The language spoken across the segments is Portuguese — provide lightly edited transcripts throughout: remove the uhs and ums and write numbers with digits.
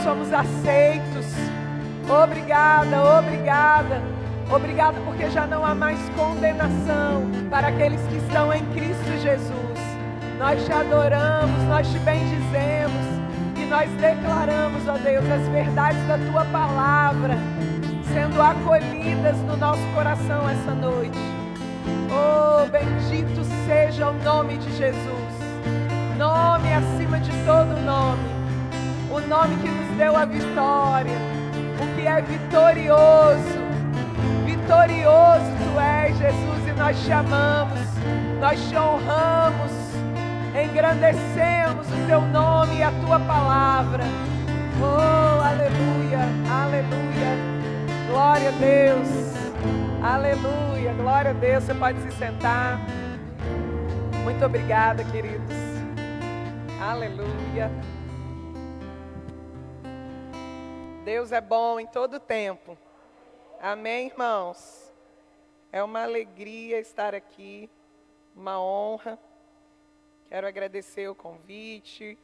somos aceitos. Obrigada, obrigada. Obrigada porque já não há mais condenação para aqueles que estão em Cristo Jesus. Nós te adoramos, nós te bendizemos e nós declaramos, ó Deus, as verdades da Tua palavra sendo acolhidas no nosso coração essa noite. Oh, bendito seja o nome de Jesus, nome acima de todo nome, o nome que nos deu a vitória, o que é vitorioso. Vitorioso Tu és, Jesus, e nós te amamos, nós te honramos, engrandecemos o Teu nome e a Tua palavra. Oh, aleluia, aleluia, glória a Deus, aleluia, glória a Deus. Você pode se sentar. Muito obrigada, queridos. Aleluia. Deus é bom em todo tempo. Amém, irmãos? É uma alegria estar aqui, uma honra. Quero agradecer o convite,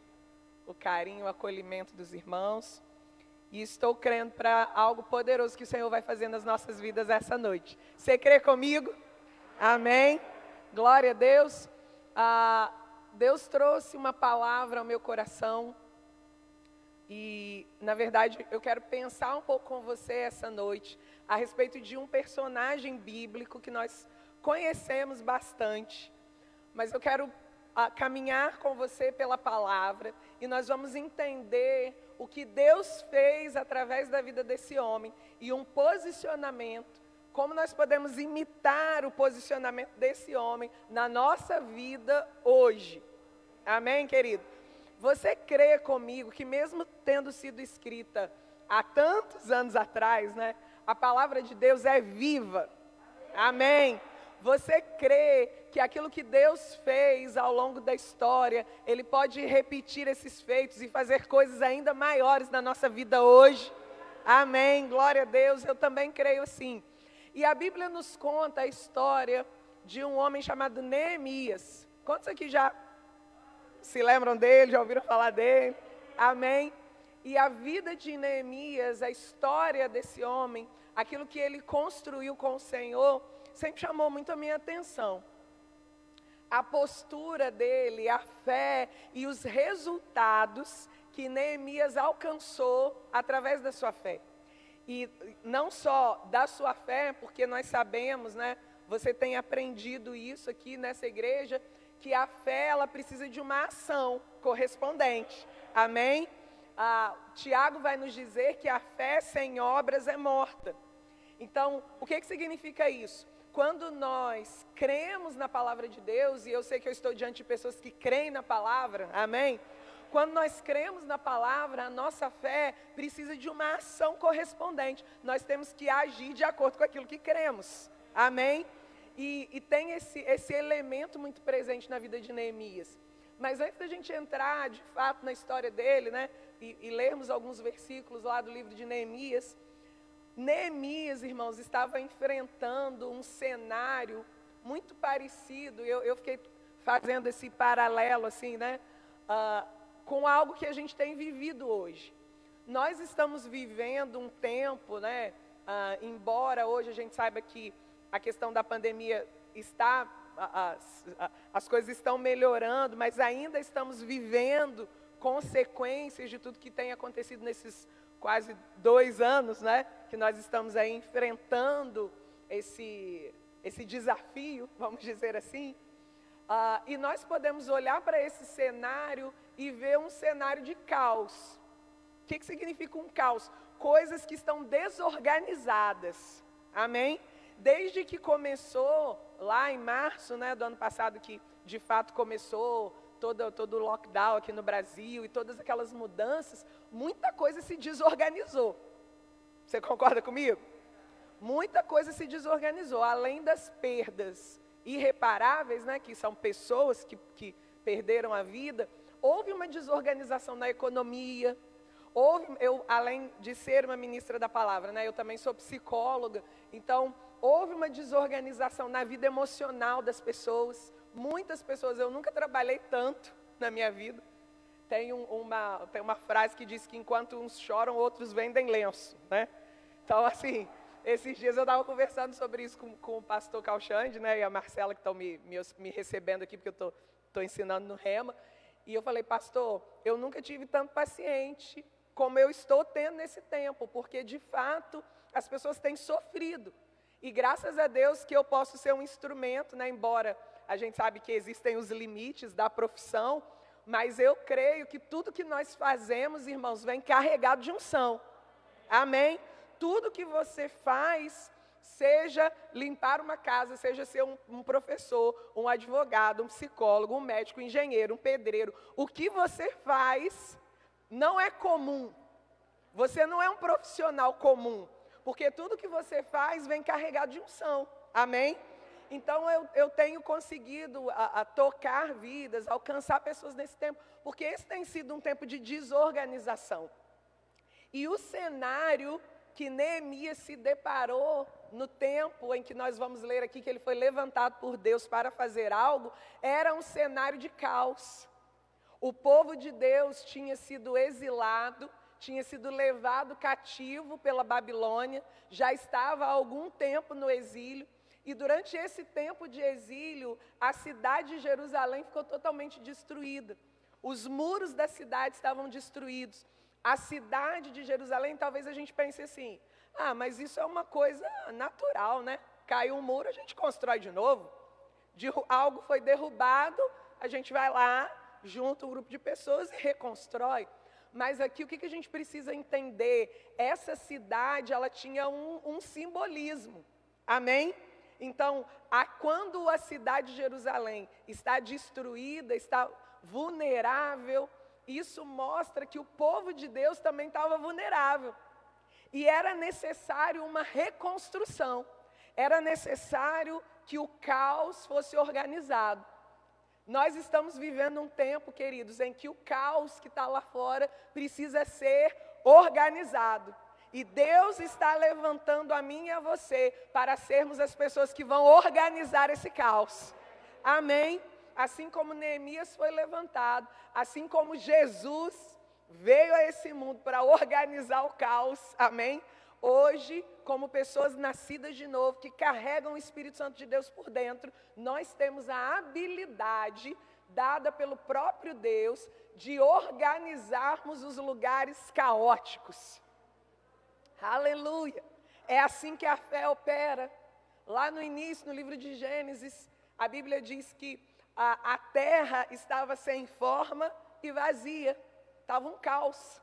o carinho, o acolhimento dos irmãos. E estou crendo para algo poderoso que o Senhor vai fazer nas nossas vidas essa noite. Você crê comigo? Amém? Glória a Deus. Deus trouxe uma palavra ao meu coração. E, na verdade, eu quero pensar um pouco com você essa noite a respeito de um personagem bíblico que nós conhecemos bastante. Mas eu quero caminhar com você pela palavra e nós vamos entender o que Deus fez através da vida desse homem e um posicionamento, como nós podemos imitar o posicionamento desse homem na nossa vida hoje. Amém, querido? Você crê comigo que mesmo tendo sido escrita há tantos anos atrás, né, a palavra de Deus é viva? Amém? Você crê que aquilo que Deus fez ao longo da história, Ele pode repetir esses feitos e fazer coisas ainda maiores na nossa vida hoje? Amém, glória a Deus, eu também creio assim. E a Bíblia nos conta a história de um homem chamado Neemias. Quantos aqui já se lembram dele, já ouviram falar dele? Amém? E a vida de Neemias, a história desse homem, aquilo que ele construiu com o Senhor, sempre chamou muito a minha atenção. A postura dele, a fé e os resultados que Neemias alcançou através da sua fé. E não só da sua fé, porque nós sabemos, né? Você tem aprendido isso aqui nessa igreja, que a fé, ela precisa de uma ação correspondente. Amém? Tiago vai nos dizer que a fé sem obras é morta. Então, o que significa isso? Quando nós cremos na palavra de Deus, e eu sei que eu estou diante de pessoas que creem na palavra, amém? Quando nós cremos na palavra, a nossa fé precisa de uma ação correspondente. Nós temos que agir de acordo com aquilo que cremos, amém? E tem esse elemento muito presente na vida de Neemias. Mas antes da gente entrar, de fato, na história dele, né, e lermos alguns versículos lá do livro de Neemias, Neemias, irmãos, estava enfrentando um cenário muito parecido. Eu fiquei fazendo esse paralelo, assim, né, com algo que a gente tem vivido hoje. Nós estamos vivendo um tempo, né, embora hoje a gente saiba que a questão da pandemia está, as coisas estão melhorando, mas ainda estamos vivendo consequências de tudo que tem acontecido nesses quase 2 anos, né? Que nós estamos aí enfrentando esse desafio, vamos dizer assim. E nós podemos olhar para esse cenário e ver um cenário de caos. O que significa um caos? Coisas que estão desorganizadas. Amém? Desde que começou, lá em março, né, do ano passado, que de fato começou todo o lockdown aqui no Brasil e todas aquelas mudanças, muita coisa se desorganizou. Você concorda comigo? Muita coisa se desorganizou, além das perdas irreparáveis, né, que são pessoas que perderam a vida, houve uma desorganização na economia. Além de ser uma ministra da palavra, né, eu também sou psicóloga, então houve uma desorganização na vida emocional das pessoas. Muitas pessoas, eu nunca trabalhei tanto na minha vida. tem uma frase que diz que enquanto uns choram, outros vendem lenço, né? Então, assim, esses dias eu estava conversando sobre isso com o pastor Calxande, né, e a Marcela, que estão me recebendo aqui, porque eu estou ensinando no Rema. E eu falei, pastor, eu nunca tive tanto paciente como eu estou tendo nesse tempo, porque, de fato, as pessoas têm sofrido. E graças a Deus que eu posso ser um instrumento, né, embora a gente sabe que existem os limites da profissão, mas eu creio que tudo que nós fazemos, irmãos, vem carregado de unção. Amém? Tudo que você faz, seja limpar uma casa, seja ser um professor, um advogado, um psicólogo, um médico, um engenheiro, um pedreiro, o que você faz não é comum. Você não é um profissional comum, porque tudo que você faz vem carregado de unção. Amém? Então eu tenho conseguido a tocar vidas, alcançar pessoas nesse tempo, porque esse tem sido um tempo de desorganização. E o cenário que Neemias se deparou no tempo em que nós vamos ler aqui, que ele foi levantado por Deus para fazer algo, era um cenário de caos. O povo de Deus tinha sido exilado, tinha sido levado cativo pela Babilônia, já estava há algum tempo no exílio, e durante esse tempo de exílio, a cidade de Jerusalém ficou totalmente destruída. Os muros da cidade estavam destruídos. A cidade de Jerusalém, talvez a gente pense assim, mas isso é uma coisa natural, né? Caiu um muro, a gente constrói de novo. Algo foi derrubado, a gente vai lá, junta um grupo de pessoas e reconstrói. Mas aqui o que a gente precisa entender? Essa cidade, ela tinha um simbolismo. Amém? Então, quando a cidade de Jerusalém está destruída, está vulnerável, isso mostra que o povo de Deus também estava vulnerável. E era necessário uma reconstrução. Era necessário que o caos fosse organizado. Nós estamos vivendo um tempo, queridos, em que o caos que está lá fora precisa ser organizado. E Deus está levantando a mim e a você para sermos as pessoas que vão organizar esse caos. Amém? Assim como Neemias foi levantado, assim como Jesus veio a esse mundo para organizar o caos, amém? Hoje, como pessoas nascidas de novo, que carregam o Espírito Santo de Deus por dentro, nós temos a habilidade, dada pelo próprio Deus, de organizarmos os lugares caóticos. Aleluia! É assim que a fé opera. Lá no início, no livro de Gênesis, a Bíblia diz que a terra estava sem forma e vazia. Estava um caos,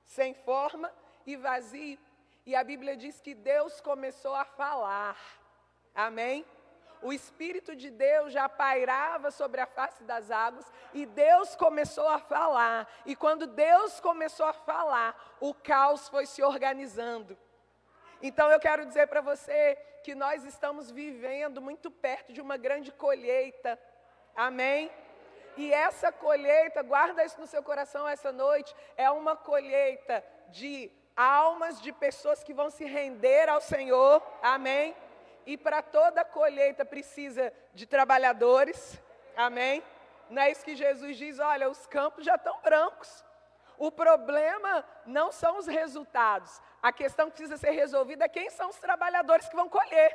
sem forma e vazio. E a Bíblia diz que Deus começou a falar. Amém? O Espírito de Deus já pairava sobre a face das águas e Deus começou a falar. E quando Deus começou a falar, o caos foi se organizando. Então eu quero dizer para você que nós estamos vivendo muito perto de uma grande colheita. Amém? E essa colheita, guarda isso no seu coração essa noite, é uma colheita de almas, de pessoas que vão se render ao Senhor. Amém? E para toda colheita precisa de trabalhadores. Amém? Não é isso que Jesus diz? Olha, os campos já estão brancos. O problema não são os resultados. A questão que precisa ser resolvida é quem são os trabalhadores que vão colher.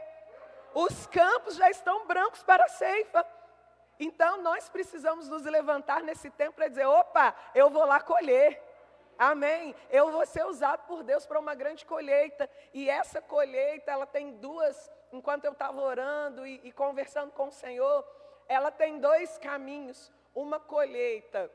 Os campos já estão brancos para a ceifa. Então, nós precisamos nos levantar nesse tempo para dizer, opa, eu vou lá colher. Amém? Eu vou ser usado por Deus para uma grande colheita. E essa colheita, ela tem duas, enquanto eu estava orando e conversando com o Senhor, ela tem dois caminhos. Uma colheita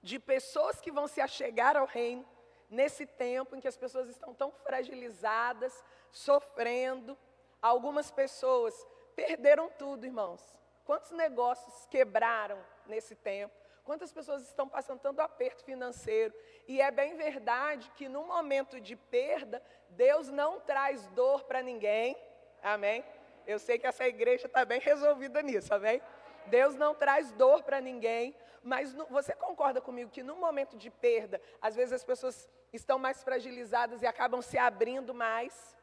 de pessoas que vão se achegar ao reino, nesse tempo em que as pessoas estão tão fragilizadas, sofrendo. Algumas pessoas perderam tudo, irmãos. Quantos negócios quebraram nesse tempo? Quantas pessoas estão passando tanto aperto financeiro? E é bem verdade que no momento de perda, Deus não traz dor para ninguém. Amém? Eu sei que essa igreja está bem resolvida nisso, amém? Deus não traz dor para ninguém. Mas você concorda comigo que no momento de perda, às vezes as pessoas estão mais fragilizadas e acabam se abrindo mais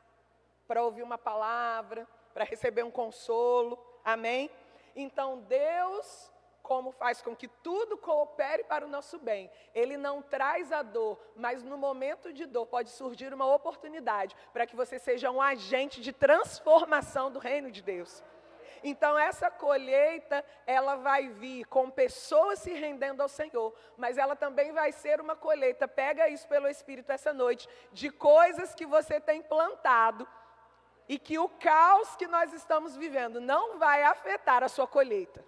para ouvir uma palavra, para receber um consolo. Amém? Então Deus como faz com que tudo coopere para o nosso bem. Ele não traz a dor, mas no momento de dor pode surgir uma oportunidade para que você seja um agente de transformação do reino de Deus. Então essa colheita, ela vai vir com pessoas se rendendo ao Senhor, mas ela também vai ser uma colheita, pega isso pelo Espírito essa noite, de coisas que você tem plantado, e que o caos que nós estamos vivendo não vai afetar a sua colheita.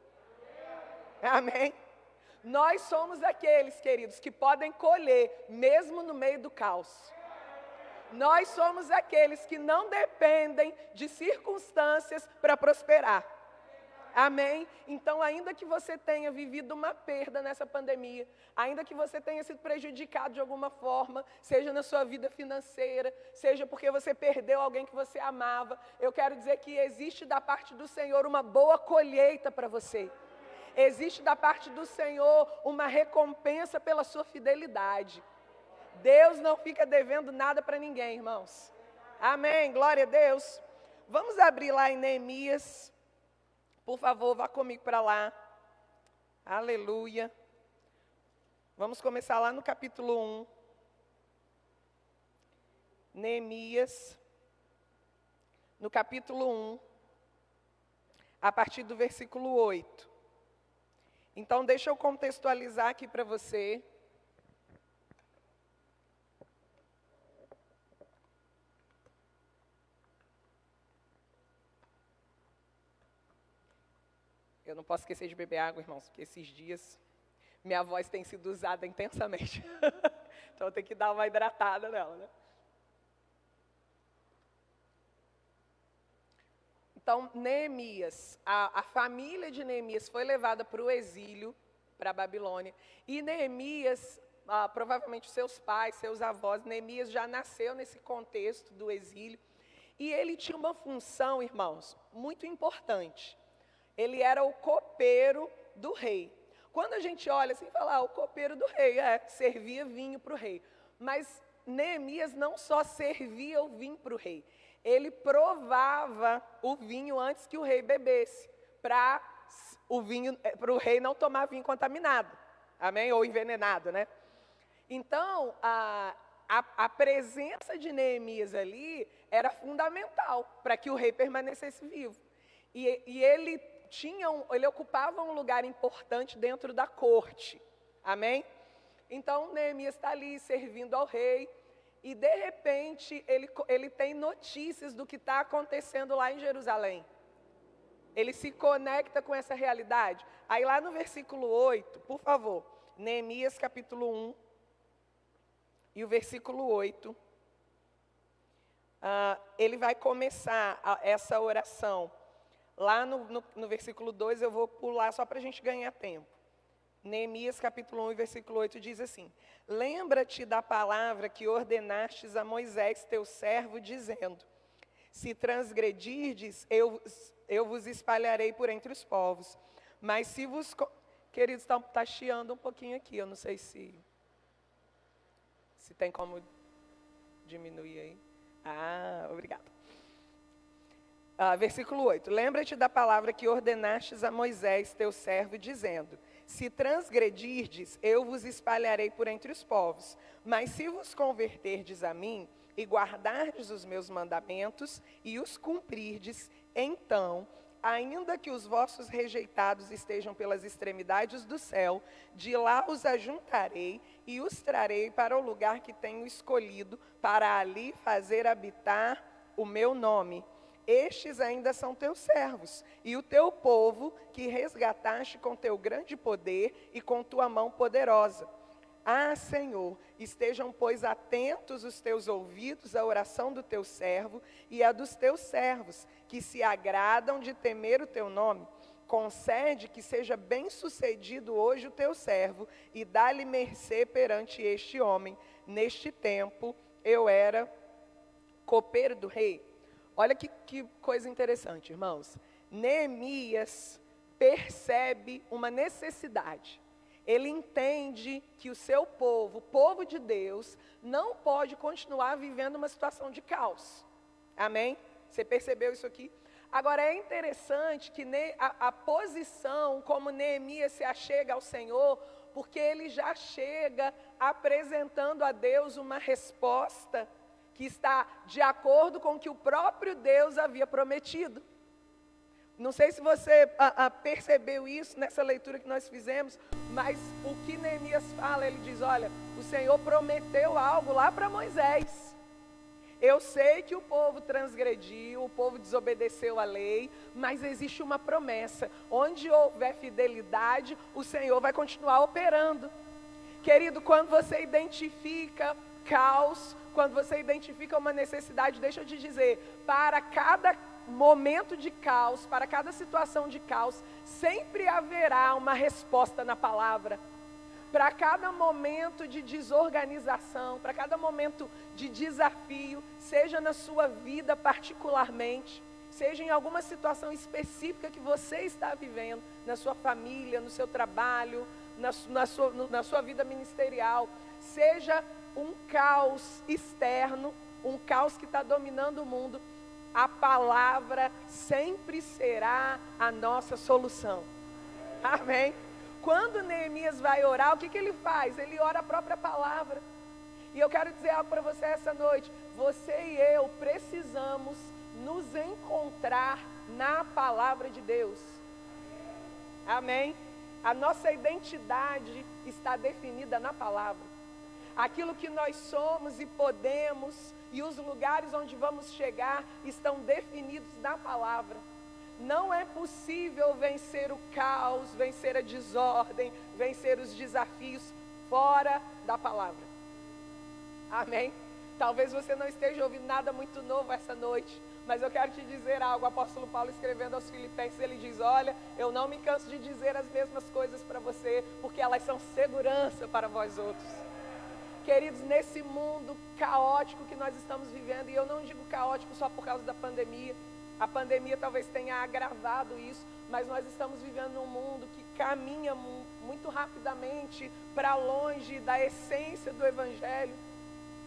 Amém? Nós somos aqueles, queridos, que podem colher mesmo no meio do caos. Nós somos aqueles que não dependem de circunstâncias para prosperar. Amém? Então, ainda que você tenha vivido uma perda nessa pandemia, ainda que você tenha sido prejudicado de alguma forma, seja na sua vida financeira, seja porque você perdeu alguém que você amava, eu quero dizer que existe da parte do Senhor uma boa colheita para você. Existe da parte do Senhor uma recompensa pela sua fidelidade. Deus não fica devendo nada para ninguém, irmãos. Amém, glória a Deus. Vamos abrir lá em Neemias. Por favor, vá comigo para lá. Aleluia. Vamos começar lá no capítulo 1. Neemias, no capítulo 1, a partir do versículo 8. Então, deixa eu contextualizar aqui para você. Eu não posso esquecer de beber água, irmãos, porque esses dias minha voz tem sido usada intensamente. Então eu tenho que dar uma hidratada nela, né? Então, Neemias, a família de Neemias foi levada para o exílio, para a Babilônia. E Neemias, provavelmente seus pais, seus avós, Neemias já nasceu nesse contexto do exílio. E ele tinha uma função, irmãos, muito importante. Ele era o copeiro do rei. Quando a gente olha assim, fala, o copeiro do rei, servia vinho para o rei. Mas Neemias não só servia o vinho para o rei, ele provava o vinho antes que o rei bebesse, para o rei não tomar vinho contaminado, amém? Ou envenenado, né? Então, a presença de Neemias ali era fundamental para que o rei permanecesse vivo. E ele ocupava um lugar importante dentro da corte, amém? Então, Neemias está ali servindo ao rei, e de repente, ele tem notícias do que está acontecendo lá em Jerusalém. Ele se conecta com essa realidade. Aí lá no versículo 8, por favor, Neemias capítulo 1, e o versículo 8, ele vai começar essa oração. Lá no versículo 2, eu vou pular só para a gente ganhar tempo. Neemias capítulo 1, versículo 8 diz assim: lembra-te da palavra que ordenastes a Moisés, teu servo, dizendo, se transgredirdes, eu vos espalharei por entre os povos. Mas se vos... Queridos, está chiando um pouquinho aqui, eu não sei se tem como diminuir aí. Obrigada. Versículo 8, lembra-te da palavra que ordenastes a Moisés, teu servo, dizendo, se transgredirdes, eu vos espalharei por entre os povos, mas se vos converterdes a mim, e guardardes os meus mandamentos, e os cumprirdes, então, ainda que os vossos rejeitados estejam pelas extremidades do céu, de lá os ajuntarei, e os trarei para o lugar que tenho escolhido, para ali fazer habitar o meu nome. Estes ainda são teus servos, e o teu povo, que resgataste com teu grande poder e com tua mão poderosa. Senhor, estejam, pois, atentos os teus ouvidos à oração do teu servo e à dos teus servos, que se agradam de temer o teu nome. Concede que seja bem-sucedido hoje o teu servo, e dá-lhe mercê perante este homem. Neste tempo, eu era copeiro do rei. Olha que coisa interessante, irmãos. Neemias percebe uma necessidade. Ele entende que o seu povo, o povo de Deus, não pode continuar vivendo uma situação de caos. Amém? Você percebeu isso aqui? Agora é interessante que a posição como Neemias se achega ao Senhor, porque ele já chega apresentando a Deus uma resposta que está de acordo com o que o próprio Deus havia prometido. Não sei se você percebeu isso nessa leitura que nós fizemos, mas o que Neemias fala, ele diz, olha, o Senhor prometeu algo lá para Moisés. Eu sei que o povo transgrediu, o povo desobedeceu a lei, mas existe uma promessa. Onde houver fidelidade, o Senhor vai continuar operando. Querido, quando você identifica caos, quando você identifica uma necessidade, deixa eu te dizer, para cada momento de caos, para cada situação de caos, sempre haverá uma resposta na palavra. Para cada momento de desorganização, para cada momento de desafio, seja na sua vida particularmente, seja em alguma situação específica que você está vivendo, na sua família, no seu trabalho, na sua vida ministerial, seja um caos externo, um caos que está dominando o mundo, a palavra sempre será a nossa solução. Amém? Quando Neemias vai orar, o que ele faz? Ele ora a própria palavra. E eu quero dizer algo para você essa noite. Você e eu precisamos nos encontrar na palavra de Deus. Amém? A nossa identidade está definida na palavra. Aquilo que nós somos e podemos e os lugares onde vamos chegar estão definidos na palavra. Não é possível vencer o caos, vencer a desordem, vencer os desafios fora da palavra. Amém? Talvez você não esteja ouvindo nada muito novo essa noite, mas eu quero te dizer algo. O apóstolo Paulo, escrevendo aos Filipenses, ele diz, olha, eu não me canso de dizer as mesmas coisas para você, porque elas são segurança para vós outros. Queridos, nesse mundo caótico que nós estamos vivendo, e eu não digo caótico só por causa da pandemia, a pandemia talvez tenha agravado isso, mas nós estamos vivendo num mundo que caminha muito rapidamente para longe da essência do Evangelho,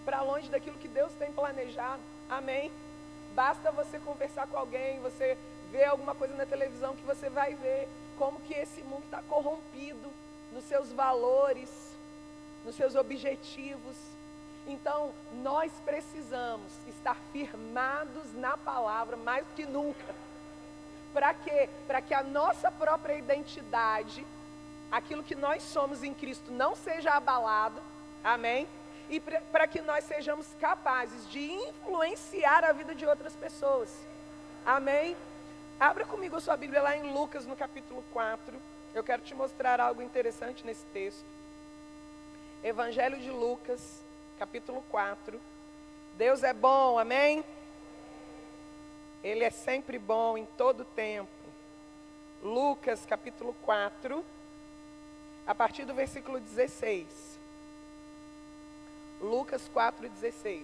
para longe daquilo que Deus tem planejado. Amém? Basta você conversar com alguém, você ver alguma coisa na televisão que você vai ver como que esse mundo está corrompido nos seus valores, nos seus objetivos. Então, nós precisamos estar firmados na palavra mais do que nunca. Para quê? Para que a nossa própria identidade, aquilo que nós somos em Cristo, não seja abalado. Amém? E para que nós sejamos capazes de influenciar a vida de outras pessoas. Amém? Abra comigo a sua Bíblia lá em Lucas, no capítulo 4. Eu quero te mostrar algo interessante nesse texto. Evangelho de Lucas, capítulo 4. Deus é bom, amém? Ele é sempre bom em todo tempo. Lucas, capítulo 4, a partir do versículo 16. Lucas 4, 16.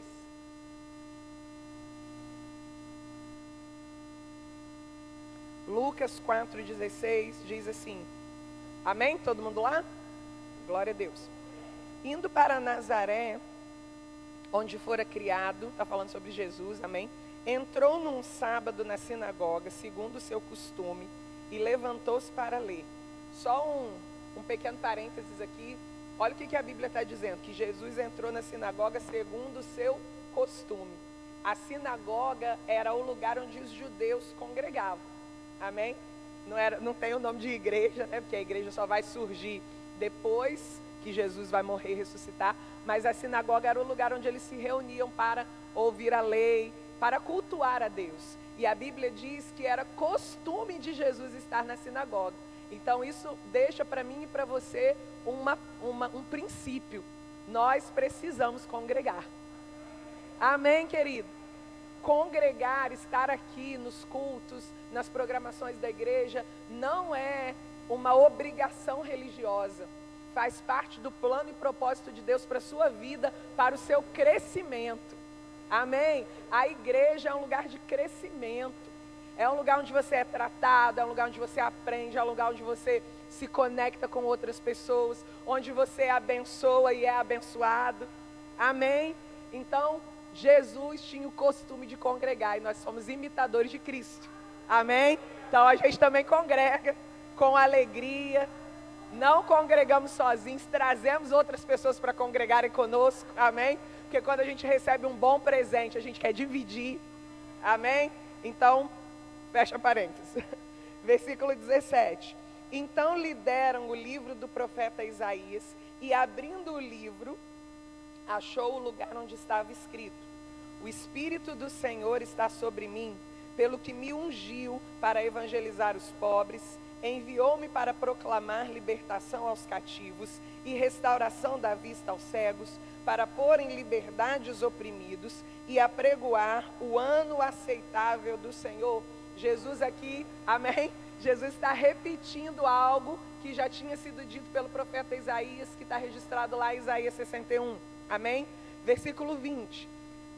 Lucas 4, 16 diz assim. Amém? Todo mundo lá? Glória a Deus. Indo para Nazaré, onde fora criado, está falando sobre Jesus, amém? Entrou num sábado na sinagoga, segundo o seu costume, e levantou-se para ler. Só um pequeno parênteses aqui. Olha o que a Bíblia está dizendo, que Jesus entrou na sinagoga segundo o seu costume. A sinagoga era o lugar onde os judeus congregavam, amém? Não tem o nome de igreja, né? Porque a igreja só vai surgir depois que Jesus vai morrer e ressuscitar, mas a sinagoga era o lugar onde eles se reuniam para ouvir a lei, para cultuar a Deus. E a Bíblia diz que era costume de Jesus estar na sinagoga. Então isso deixa para mim e para você um princípio. Nós precisamos congregar. Amém, querido? Congregar, estar aqui nos cultos, nas programações da igreja, não é uma obrigação religiosa. Faz parte do plano e propósito de Deus para a sua vida, para o seu crescimento. Amém? A igreja é um lugar de crescimento. É um lugar onde você é tratado, é um lugar onde você aprende, é um lugar onde você se conecta com outras pessoas, onde você abençoa e é abençoado. Amém? Então, Jesus tinha o costume de congregar e nós somos imitadores de Cristo. Amém? Então a gente também congrega com alegria. Não congregamos sozinhos, trazemos outras pessoas para congregarem conosco. Amém? Porque quando a gente recebe um bom presente, a gente quer dividir. Amém? Então, fecha parênteses. Versículo 17. Então lhe deram o livro do profeta Isaías, e abrindo o livro, achou o lugar onde estava escrito: o Espírito do Senhor está sobre mim, pelo que me ungiu para evangelizar os pobres, enviou-me para proclamar libertação aos cativos e restauração da vista aos cegos, para pôr em liberdade os oprimidos e apregoar o ano aceitável do Senhor. Jesus aqui, amém? Jesus está repetindo algo que já tinha sido dito pelo profeta Isaías, que está registrado lá em Isaías 61, amém? Versículo 20.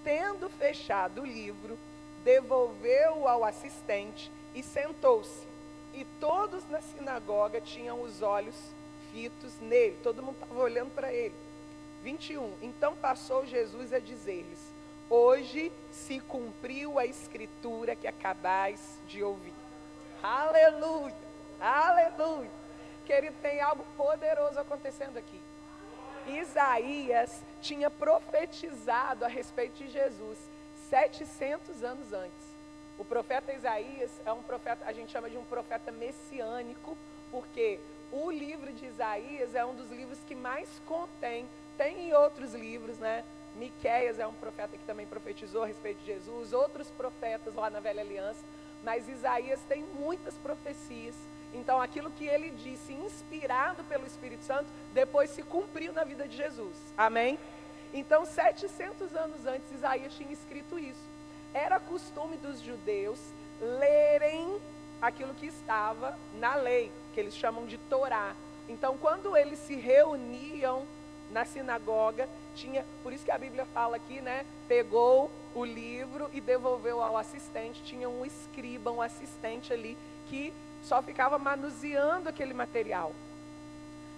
Tendo fechado o livro, devolveu-o ao assistente e sentou-se. E todos na sinagoga tinham os olhos fitos nele, todo mundo estava olhando para ele. 21. Então passou Jesus a dizer-lhes: hoje se cumpriu a escritura que acabais de ouvir. Aleluia, aleluia. Querido, tem algo poderoso acontecendo aqui. Isaías tinha profetizado a respeito de Jesus 700 anos antes. O profeta Isaías é um profeta, a gente chama de um profeta messiânico, porque o livro de Isaías é um dos livros que mais contém, tem em outros livros, né? Miqueias é um profeta que também profetizou a respeito de Jesus, outros profetas lá na Velha Aliança, mas Isaías tem muitas profecias. Então aquilo que ele disse, inspirado pelo Espírito Santo, depois se cumpriu na vida de Jesus, amém? Então 700 anos antes Isaías tinha escrito isso. Era costume dos judeus lerem aquilo que estava na lei, que eles chamam de Torá. Então quando eles se reuniam na sinagoga, tinha, por isso que a Bíblia fala aqui, né? Pegou o livro e devolveu ao assistente. Tinha um escriba, um assistente ali, que só ficava manuseando aquele material.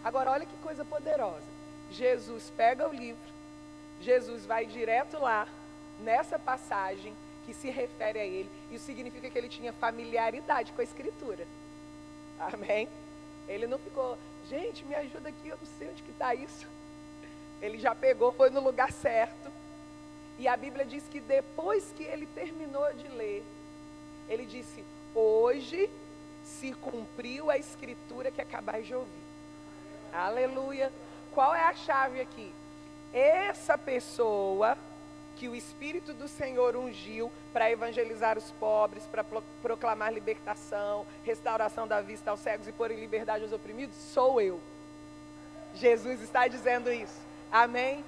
Agora, olha que coisa poderosa. Jesus pega o livro, Jesus vai direto lá, nessa passagem que se refere a ele. Isso significa que ele tinha familiaridade com a Escritura. Amém? Ele não ficou, gente, me ajuda aqui, eu não sei onde que está isso. Ele já pegou, foi no lugar certo. E a Bíblia diz que depois que ele terminou de ler, ele disse: hoje se cumpriu a escritura que acabais de ouvir. Aleluia. Qual é a chave aqui? Essa pessoa que o Espírito do Senhor ungiu para evangelizar os pobres, para proclamar libertação, restauração da vista aos cegos e pôr em liberdade os oprimidos, sou eu. Jesus está dizendo isso. Amém?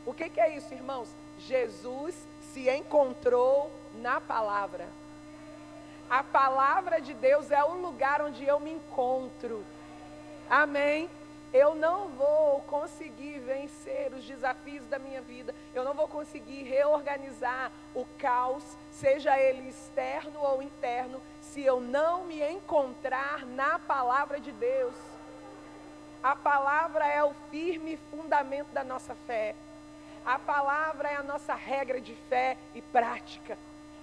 O que é isso, irmãos? Jesus se encontrou na palavra. A palavra de Deus é o lugar onde eu me encontro. Amém? Eu não vou conseguir vencer os desafios da minha vida. Eu não vou conseguir reorganizar o caos, seja ele externo ou interno, se eu não me encontrar na palavra de Deus. A palavra é o firme fundamento da nossa fé. A palavra é a nossa regra de fé e prática.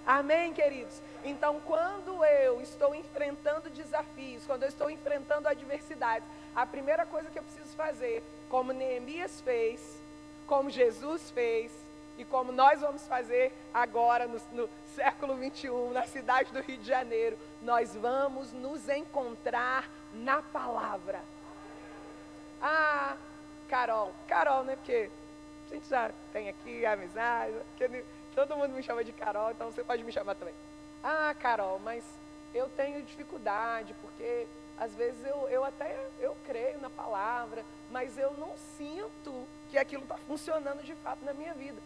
Amém, queridos? Então, quando eu estou enfrentando desafios, quando eu estou enfrentando adversidades, a primeira coisa que eu preciso fazer, como Neemias fez, como Jesus fez, e como nós vamos fazer agora no século 21, na cidade do Rio de Janeiro, nós vamos nos encontrar na palavra. Ah, Carol, né? Porque a gente já tem aqui amizade, todo mundo me chama de Carol, então você pode me chamar também. Ah, Carol, mas eu tenho dificuldade, porque às vezes eu creio na palavra, mas eu não sinto que aquilo está funcionando de fato na minha vida.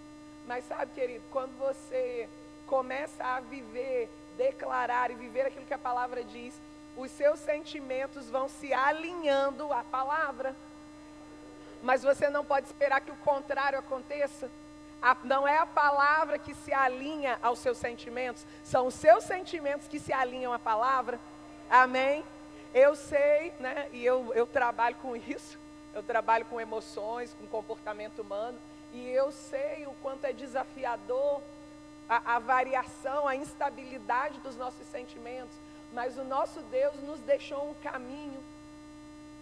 Mas sabe, querido, quando você começa a viver, declarar e viver aquilo que a palavra diz, os seus sentimentos vão se alinhando à palavra. Mas você não pode esperar que o contrário aconteça. Não é a palavra que se alinha aos seus sentimentos, são os seus sentimentos que se alinham à palavra. Amém? Eu sei, né? E eu trabalho com isso. Eu trabalho com emoções, com comportamento humano. E eu sei o quanto é desafiador a variação, a instabilidade dos nossos sentimentos, mas o nosso Deus nos deixou um caminho.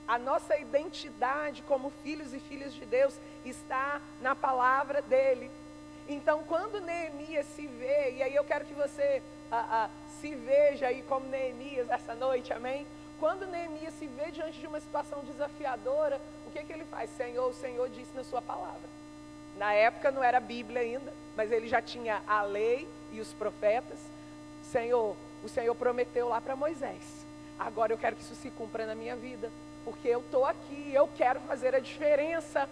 A nossa identidade como filhos e filhas de Deus está na palavra dele. Então, quando Neemias se vê, e aí eu quero que você se veja aí como Neemias essa noite, amém? Quando Neemias se vê diante de uma situação desafiadora, o que ele faz? Senhor, o Senhor disse na sua palavra. Na época não era a Bíblia ainda, mas ele já tinha a lei e os profetas. Senhor, o Senhor prometeu lá para Moisés. Agora eu quero que isso se cumpra na minha vida, porque eu estou aqui, eu quero fazer a diferença.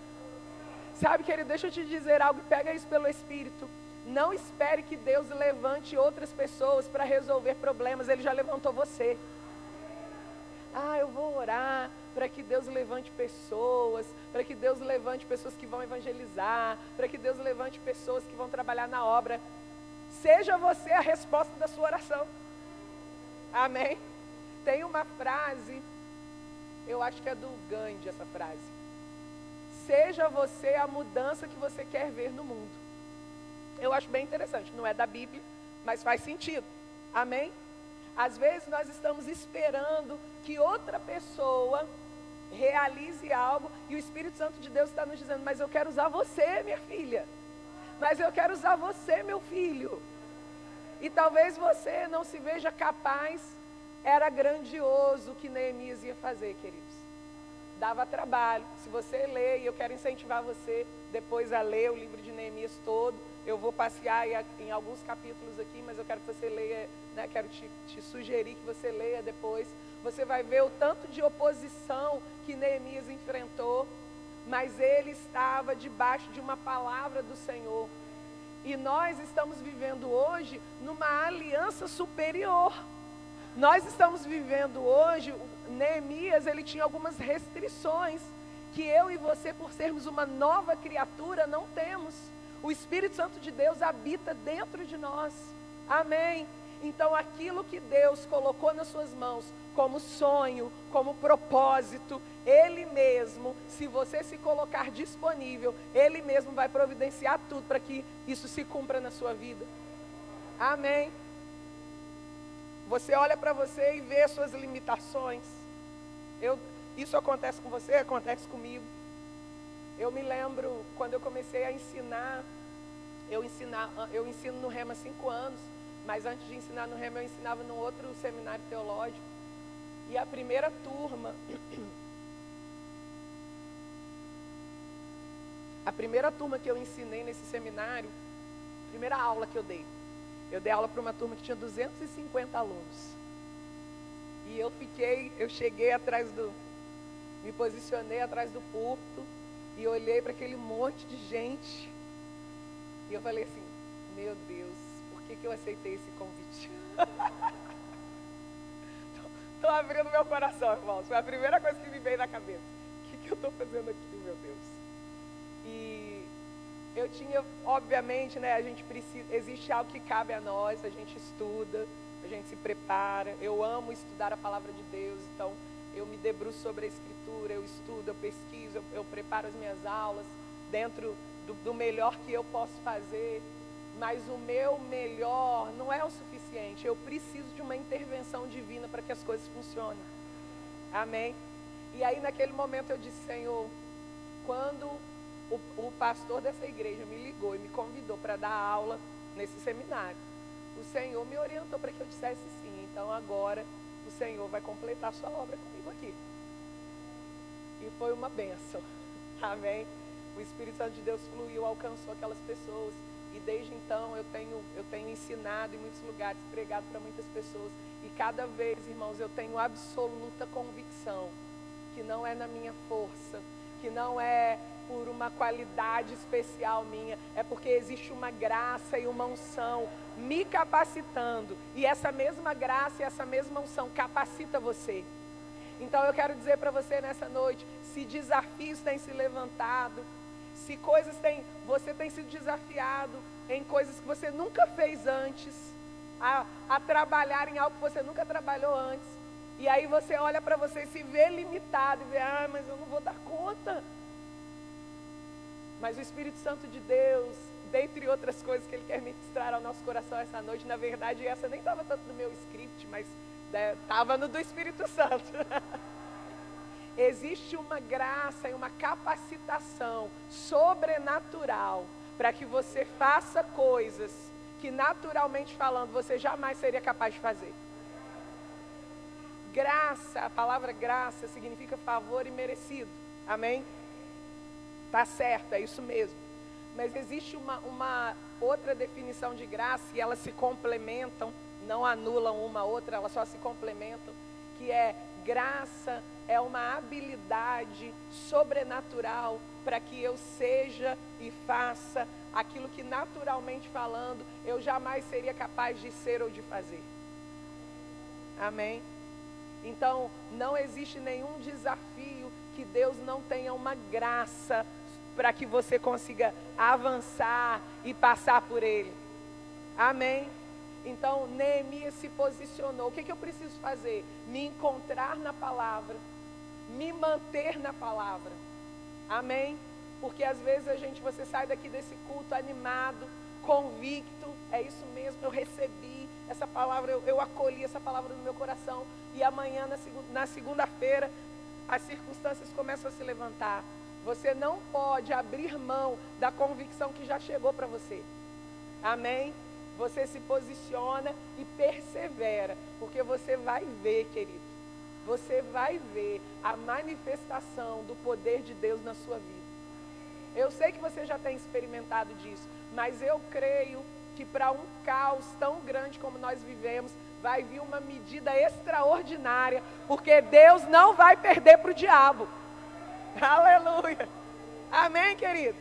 Sabe, querido, deixa eu te dizer algo, pega isso pelo Espírito. Não espere que Deus levante outras pessoas para resolver problemas, Ele já levantou você. Eu vou orar para que Deus levante pessoas, para que Deus levante pessoas que vão evangelizar, para que Deus levante pessoas que vão trabalhar na obra. Seja você a resposta da sua oração. Amém? Tem uma frase, eu acho que é do Gandhi essa frase. Seja você a mudança que você quer ver no mundo. Eu acho bem interessante, não é da Bíblia, mas faz sentido. Amém? Às vezes nós estamos esperando que outra pessoa realize algo e o Espírito Santo de Deus está nos dizendo, mas eu quero usar você, minha filha. Mas eu quero usar você, meu filho. E talvez você não se veja capaz. Era grandioso o que Neemias ia fazer, queridos. Dava trabalho. Se você ler, e eu quero incentivar você depois a ler o livro de Neemias todo. Eu vou passear em alguns capítulos aqui, mas eu quero que você leia, né? Quero te sugerir que você leia depois. Você vai ver o tanto de oposição que Neemias enfrentou, mas ele estava debaixo de uma palavra do Senhor. E nós estamos vivendo hoje numa aliança superior. Nós estamos vivendo hoje, Neemias, ele tinha algumas restrições que eu e você, por sermos uma nova criatura, não temos. O Espírito Santo de Deus habita dentro de nós. Amém? Então aquilo que Deus colocou nas suas mãos como sonho, como propósito, Ele mesmo, se você se colocar disponível, Ele mesmo vai providenciar tudo para que isso se cumpra na sua vida. Amém? Você olha para você e vê as suas limitações. Isso acontece com você, acontece comigo. Eu me lembro, quando eu comecei a ensinar, eu ensino no Rema há 5 anos, mas antes de ensinar no Rema, eu ensinava num outro seminário teológico. E a primeira turma que eu ensinei nesse seminário, a primeira aula que eu dei aula para uma turma que tinha 250 alunos. E me posicionei atrás do púlpito e olhei para aquele monte de gente. E eu falei assim, meu Deus, por que eu aceitei esse convite? Estou abrindo meu coração, irmãos. Foi a primeira coisa que me veio na cabeça. O que eu estou fazendo aqui, meu Deus? E eu tinha, obviamente, né, existe algo que cabe a nós, a gente estuda, a gente se prepara. Eu amo estudar a palavra de Deus, então eu me debruço sobre a Escritura, eu estudo, eu pesquiso, eu preparo as minhas aulas dentro do melhor que eu posso fazer. Mas o meu melhor não é o suficiente. Eu preciso de uma intervenção divina para que as coisas funcionem. Amém? E aí naquele momento eu disse, Senhor, quando o pastor dessa igreja me ligou e me convidou para dar aula nesse seminário, o Senhor me orientou para que eu dissesse sim. Então agora o Senhor vai completar a sua obra comigo aqui. E foi uma bênção. Amém? O Espírito Santo de Deus fluiu, alcançou aquelas pessoas. E desde então eu tenho ensinado em muitos lugares, pregado para muitas pessoas. E cada vez, irmãos, eu tenho absoluta convicção que não é na minha força, que não é por uma qualidade especial minha, é porque existe uma graça e uma unção me capacitando. E essa mesma graça e essa mesma unção capacita você. Então eu quero dizer para você nessa noite, se desafios têm se levantado, se você tem sido desafiado em coisas que você nunca fez antes, a trabalhar em algo que você nunca trabalhou antes, e aí você olha para você e se vê limitado, e vê, mas eu não vou dar conta. Mas o Espírito Santo de Deus dentre outras coisas que Ele quer ministrar ao nosso coração essa noite. Na verdade, essa nem estava tanto no meu script, mas estava no do Espírito Santo. Existe uma graça e uma capacitação sobrenatural para que você faça coisas que, naturalmente falando, você jamais seria capaz de fazer. Graça, a palavra graça significa favor imerecido. Amém? Tá certo, é isso mesmo. Mas existe uma outra definição de graça e elas se complementam, não anulam uma outra, elas só se complementam, que é graça é uma habilidade sobrenatural para que eu seja e faça aquilo que, naturalmente falando, eu jamais seria capaz de ser ou de fazer. Amém? Então, não existe nenhum desafio que Deus não tenha uma graça para que você consiga avançar e passar por ele. Amém? Então, Neemias se posicionou. O que eu preciso fazer? Me encontrar na palavra, me manter na palavra. Amém? Porque às vezes você sai daqui desse culto animado, convicto, é isso mesmo, eu recebi essa palavra, eu acolhi essa palavra no meu coração, e amanhã, na segunda-feira, as circunstâncias começam a se levantar. Você não pode abrir mão da convicção que já chegou para você. Amém? Você se posiciona e persevera, porque você vai ver, querido, você vai ver a manifestação do poder de Deus na sua vida. Eu sei que você já tem experimentado disso, mas eu creio que para um caos tão grande como nós vivemos, vai vir uma medida extraordinária, porque Deus não vai perder para o diabo. Aleluia! Amém, querido?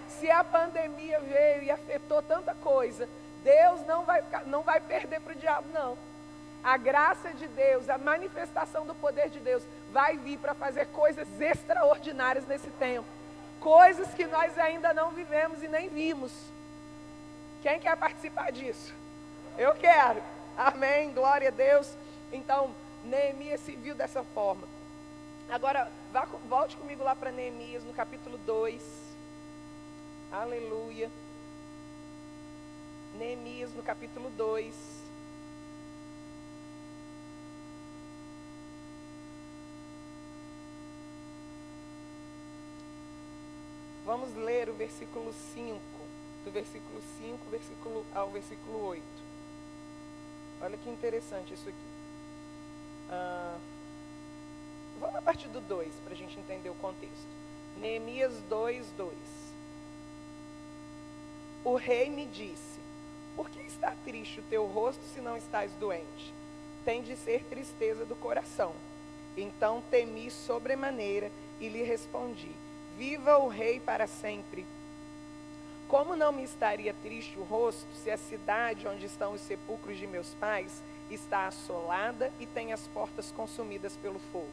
Se a pandemia veio e afetou tanta coisa, Deus não vai perder para o diabo, não. A graça de Deus, a manifestação do poder de Deus vai vir para fazer coisas extraordinárias nesse tempo. Coisas que nós ainda não vivemos e nem vimos. Quem quer participar disso? Eu quero. Amém, glória a Deus. Então, Neemias se viu dessa forma. Agora, volte comigo lá para Neemias, no capítulo 2. Aleluia. Neemias, no capítulo 2. Vamos ler o versículo 5. Do versículo 5 ao versículo 8. Olha que interessante isso aqui. Vamos a partir do 2, para a gente entender o contexto. Neemias 2, 2. O rei me disse: por que está triste o teu rosto se não estás doente? Tem de ser tristeza do coração. Então temi sobremaneira e lhe respondi: viva o rei para sempre. Como não me estaria triste o rosto se a cidade onde estão os sepulcros de meus pais está assolada e tem as portas consumidas pelo fogo?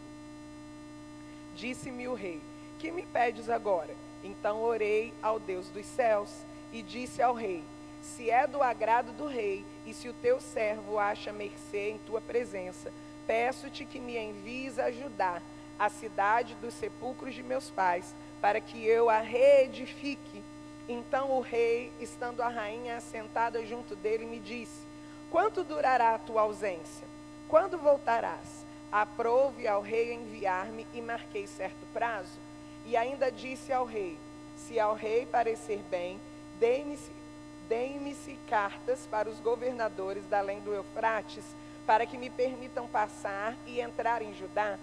Disse-me o rei: que me pedes agora? Então orei ao Deus dos céus e disse ao rei: se é do agrado do rei e se o teu servo acha mercê em tua presença, peço-te que me envies ajudar a cidade dos sepulcros de meus pais, para que eu a reedifique. Então o rei, estando a rainha assentada junto dele, me disse: quanto durará a tua ausência? Quando voltarás? Aprouve ao rei enviar-me e marquei certo prazo. E ainda disse ao rei: se ao rei parecer bem, deem-me-se cartas para os governadores da além do Eufrates, para que me permitam passar e entrar em Judá,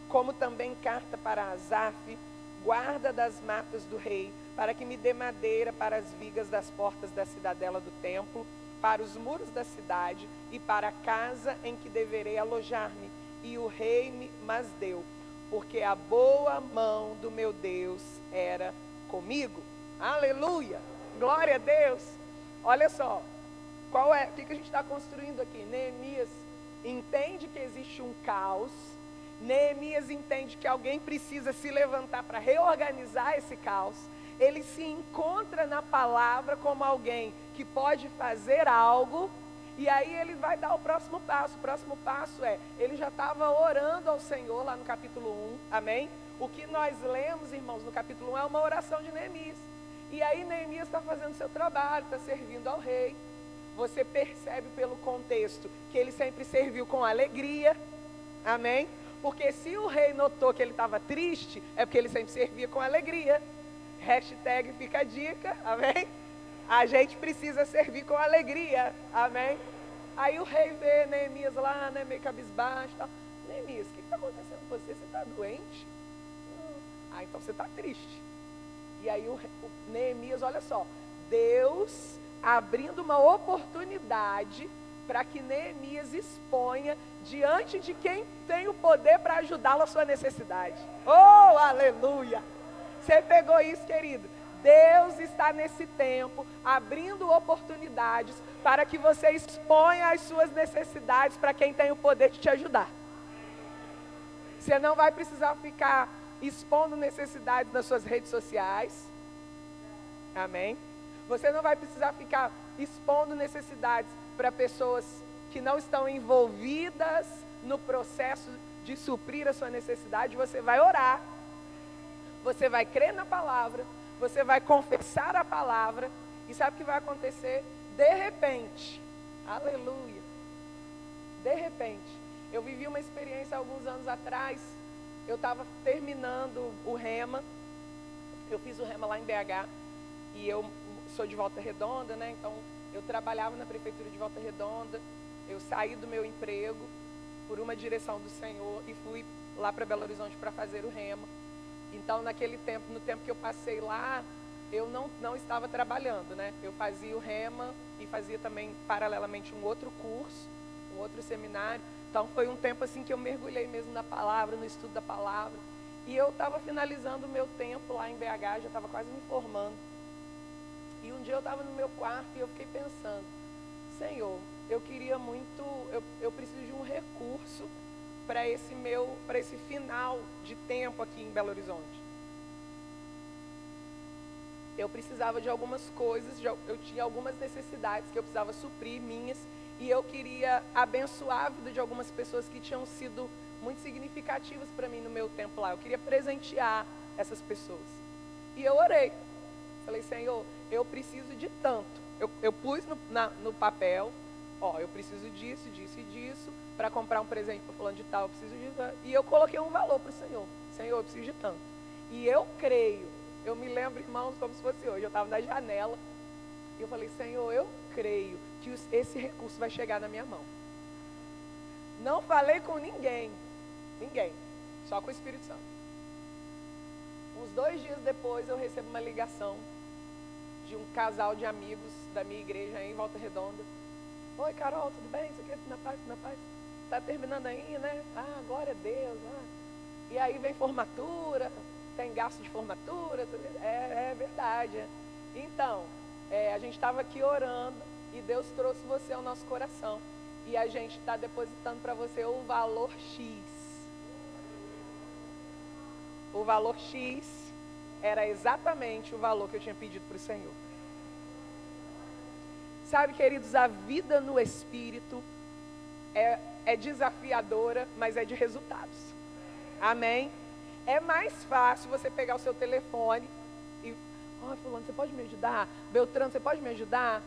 como também carta para Asaf, guarda das matas do rei, para que me dê madeira para as vigas das portas da cidadela do templo, para os muros da cidade e para a casa em que deverei alojar-me. E o rei mas deu, porque a boa mão do meu Deus era comigo. Aleluia! Glória a Deus! Olha só, o que a gente está construindo aqui? Neemias entende que existe um caos. Neemias entende que alguém precisa se levantar para reorganizar esse caos. Ele se encontra na palavra como alguém que pode fazer algo. E aí ele vai dar o próximo passo. O próximo passo ele já estava orando ao Senhor lá no capítulo 1. Amém? O que nós lemos, irmãos, no capítulo 1 é uma oração de Neemias. E aí Neemias está fazendo seu trabalho, está servindo ao rei. Você percebe pelo contexto que ele sempre serviu com alegria. Amém? Porque se o rei notou que ele estava triste, é porque ele sempre servia com alegria. Hashtag fica a dica, amém? A gente precisa servir com alegria, amém? Aí o rei vê Neemias lá, né, meio cabisbaixo e tal. Neemias, o que está acontecendo com você? Você está doente? Ah, então você está triste. E aí o Neemias, olha só, Deus abrindo uma oportunidade para que Neemias exponha diante de quem tem o poder para ajudá-lo à sua necessidade. Oh, aleluia! Você pegou isso, querido? Deus está nesse tempo abrindo oportunidades para que você exponha as suas necessidades para quem tem o poder de te ajudar. Você não vai precisar ficar expondo necessidades nas suas redes sociais. Amém? Você não vai precisar ficar expondo necessidades para pessoas que não estão envolvidas no processo de suprir a sua necessidade. Você vai orar. Você vai crer na palavra. Você vai confessar a palavra. E sabe o que vai acontecer? De repente. Aleluia. De repente. Eu vivi uma experiência alguns anos atrás. Eu estava terminando o Rema. Eu fiz o Rema lá em BH. E eu sou de Volta Redonda, né? Então, eu trabalhava na prefeitura de Volta Redonda. Eu saí do meu emprego por uma direção do Senhor e fui lá para Belo Horizonte para fazer o Rema. Então, naquele tempo, no tempo que eu passei lá, eu não estava trabalhando, né? Eu fazia o Rema e fazia também, paralelamente, um outro curso, um outro seminário. Então, foi um tempo assim que eu mergulhei mesmo na palavra, no estudo da palavra. E eu estava finalizando o meu tempo lá em BH, já estava quase me formando. E um dia eu estava no meu quarto e eu fiquei pensando, Senhor, eu queria muito, eu preciso de um recurso para esse final de tempo aqui em Belo Horizonte. Eu precisava de algumas coisas, eu tinha algumas necessidades que eu precisava suprir, minhas, e eu queria abençoar a vida de algumas pessoas que tinham sido muito significativas para mim no meu tempo lá. Eu queria presentear essas pessoas. E eu orei. Falei, Senhor, eu preciso de tanto. Eu pus no papel, ó, eu preciso disso, disso e disso, para comprar um presente para fulano de tal, eu preciso disso. E eu coloquei um valor para o Senhor. Senhor, eu preciso de tanto. E eu creio, eu me lembro, irmãos, como se fosse hoje, eu estava na janela, e eu falei, Senhor, eu creio que esse recurso vai chegar na minha mão. Não falei com ninguém, só com o Espírito Santo. Uns 2 dias depois eu recebo uma ligação de um casal de amigos da minha igreja em Volta Redonda. Oi, Carol, tudo bem? Isso aqui é na paz, na paz. Está terminando aí, né? Ah, glória a Deus. Ah. E aí vem formatura, tem gasto de formatura. É verdade. Então, a gente estava aqui orando e Deus trouxe você ao nosso coração. E a gente está depositando para você o valor X. O valor X era exatamente o valor que eu tinha pedido para o Senhor. Sabe, queridos, a vida no Espírito é desafiadora, mas é de resultados. Amém? É mais fácil você pegar o seu telefone e... fulano, você pode me ajudar? Beltrano, você pode me ajudar?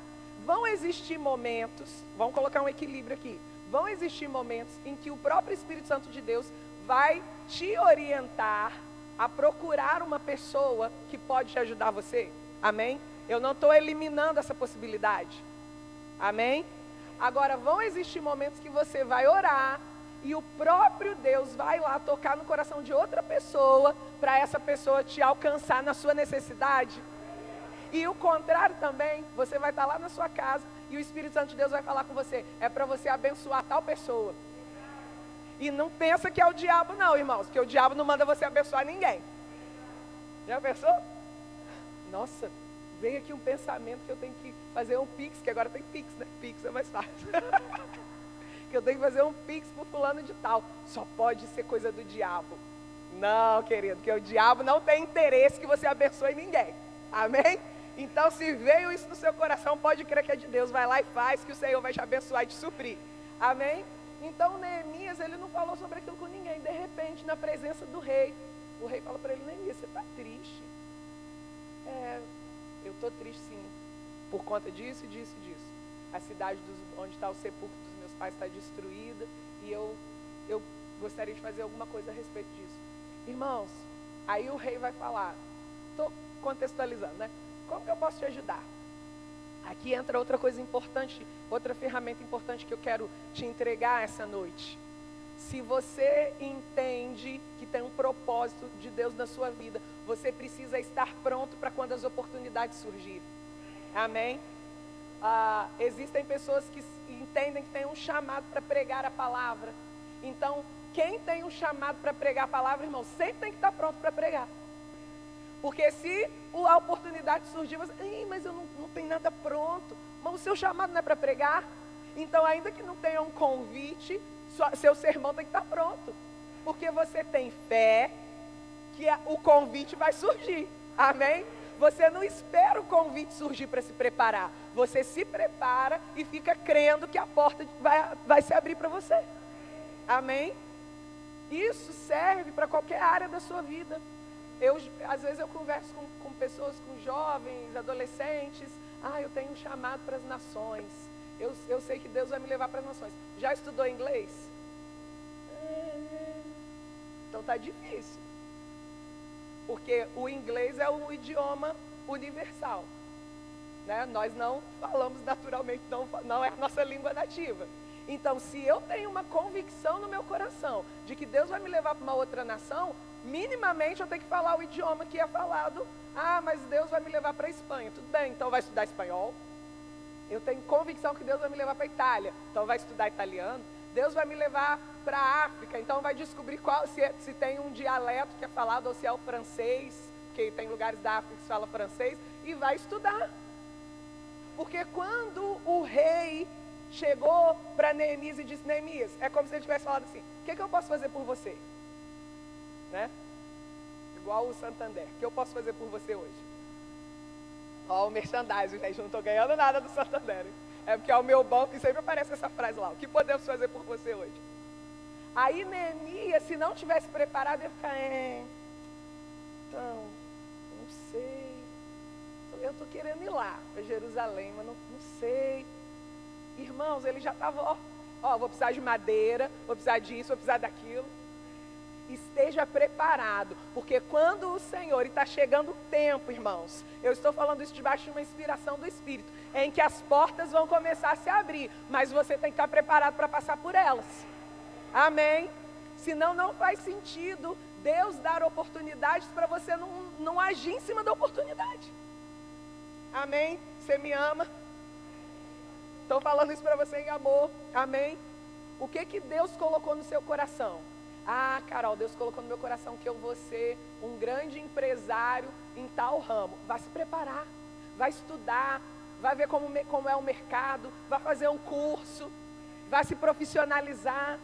Vão existir momentos, vamos colocar um equilíbrio aqui. Vão existir momentos em que o próprio Espírito Santo de Deus vai te orientar a procurar uma pessoa que pode te ajudar você. Amém? Eu não estou eliminando essa possibilidade. Amém? Agora, vão existir momentos que você vai orar e o próprio Deus vai lá tocar no coração de outra pessoa para essa pessoa te alcançar na sua necessidade. E o contrário também, você vai estar lá na sua casa e o Espírito Santo de Deus vai falar com você. É para você abençoar tal pessoa. E não pensa que é o diabo não, irmãos, porque o diabo não manda você abençoar ninguém. Já pensou? Nossa, veio aqui um pensamento que eu tenho que fazer um pix, que agora tem pix, né? Pix é mais fácil. Que eu tenho que fazer um pix pro fulano de tal. Só pode ser coisa do diabo. Não, querido, porque o diabo não tem interesse que você abençoe ninguém. Amém? Então, se veio isso no seu coração, pode crer que é de Deus. Vai lá e faz, que o Senhor vai te abençoar e te suprir. Amém? Então, Neemias, ele não falou sobre aquilo com ninguém. De repente, na presença do rei, o rei fala para ele, Neemias, você está triste? estou triste sim, por conta disso, disso e disso. A cidade onde está o sepulcro dos meus pais está destruída e eu gostaria de fazer alguma coisa a respeito disso. Irmãos, aí o rei vai falar, estou contextualizando, né? Como que eu posso te ajudar? Aqui entra outra coisa importante, outra ferramenta importante que eu quero te entregar essa noite. Se você entende que tem um propósito de Deus na sua vida, você precisa estar pronto para quando as oportunidades surgirem. Amém? Existem pessoas que entendem que tem um chamado para pregar a palavra. Então, quem tem um chamado para pregar a palavra, irmão, sempre tem que estar pronto para pregar. Porque se a oportunidade surgir, você, mas eu não tenho nada pronto. Mas o seu chamado não é para pregar? Então, ainda que não tenha um convite, seu sermão tem que estar pronto. Porque você tem fé que o convite vai surgir. Amém? Você não espera o convite surgir para se preparar. Você se prepara e fica crendo que a porta vai se abrir para você. Amém? Isso serve para qualquer área da sua vida. Às vezes eu converso com pessoas, com jovens, adolescentes. Eu tenho um chamado para as nações. Eu sei que Deus vai me levar para as nações. Já estudou inglês? Então está difícil. Porque o inglês é o idioma universal. Né? Nós não falamos naturalmente, não é a nossa língua nativa. Então, se eu tenho uma convicção no meu coração de que Deus vai me levar para uma outra nação, minimamente eu tenho que falar o idioma que é falado. Mas Deus vai me levar para a Espanha. Tudo bem, então vai estudar espanhol. Eu tenho convicção que Deus vai me levar para a Itália, então vai estudar italiano. Deus vai me levar para a África, então vai descobrir se tem um dialeto que é falado ou se é o francês, porque tem lugares da África que se fala francês, e vai estudar. Porque quando o rei chegou para Neemias e disse, Neemias, é como se ele tivesse falado assim, o que eu posso fazer por você? Né? Igual o Santander, o que eu posso fazer por você hoje? Ó, o merchandising, gente, não estou ganhando nada do Santander. É porque é o meu banco e sempre aparece essa frase lá, o que podemos fazer por você hoje? Aí Neemias, se não tivesse preparado, ia ficar, então, não sei, eu estou querendo ir lá para Jerusalém, mas não sei. Irmãos, ele já estava, vou precisar de madeira, vou precisar disso, vou precisar daquilo. Esteja preparado, porque quando o Senhor, e está chegando o tempo, irmãos, eu estou falando isso debaixo de uma inspiração do Espírito, em que as portas vão começar a se abrir, mas você tem que estar preparado para passar por elas. Amém? Senão não faz sentido Deus dar oportunidades para você não agir em cima da oportunidade. Amém? Você me ama? Estou falando isso para você em amor. Amém? O que Deus colocou no seu coração? Carol, Deus colocou no meu coração que eu vou ser um grande empresário em tal ramo. Vai se preparar, vai estudar, vai ver como é o mercado, vai fazer um curso, vai se profissionalizar.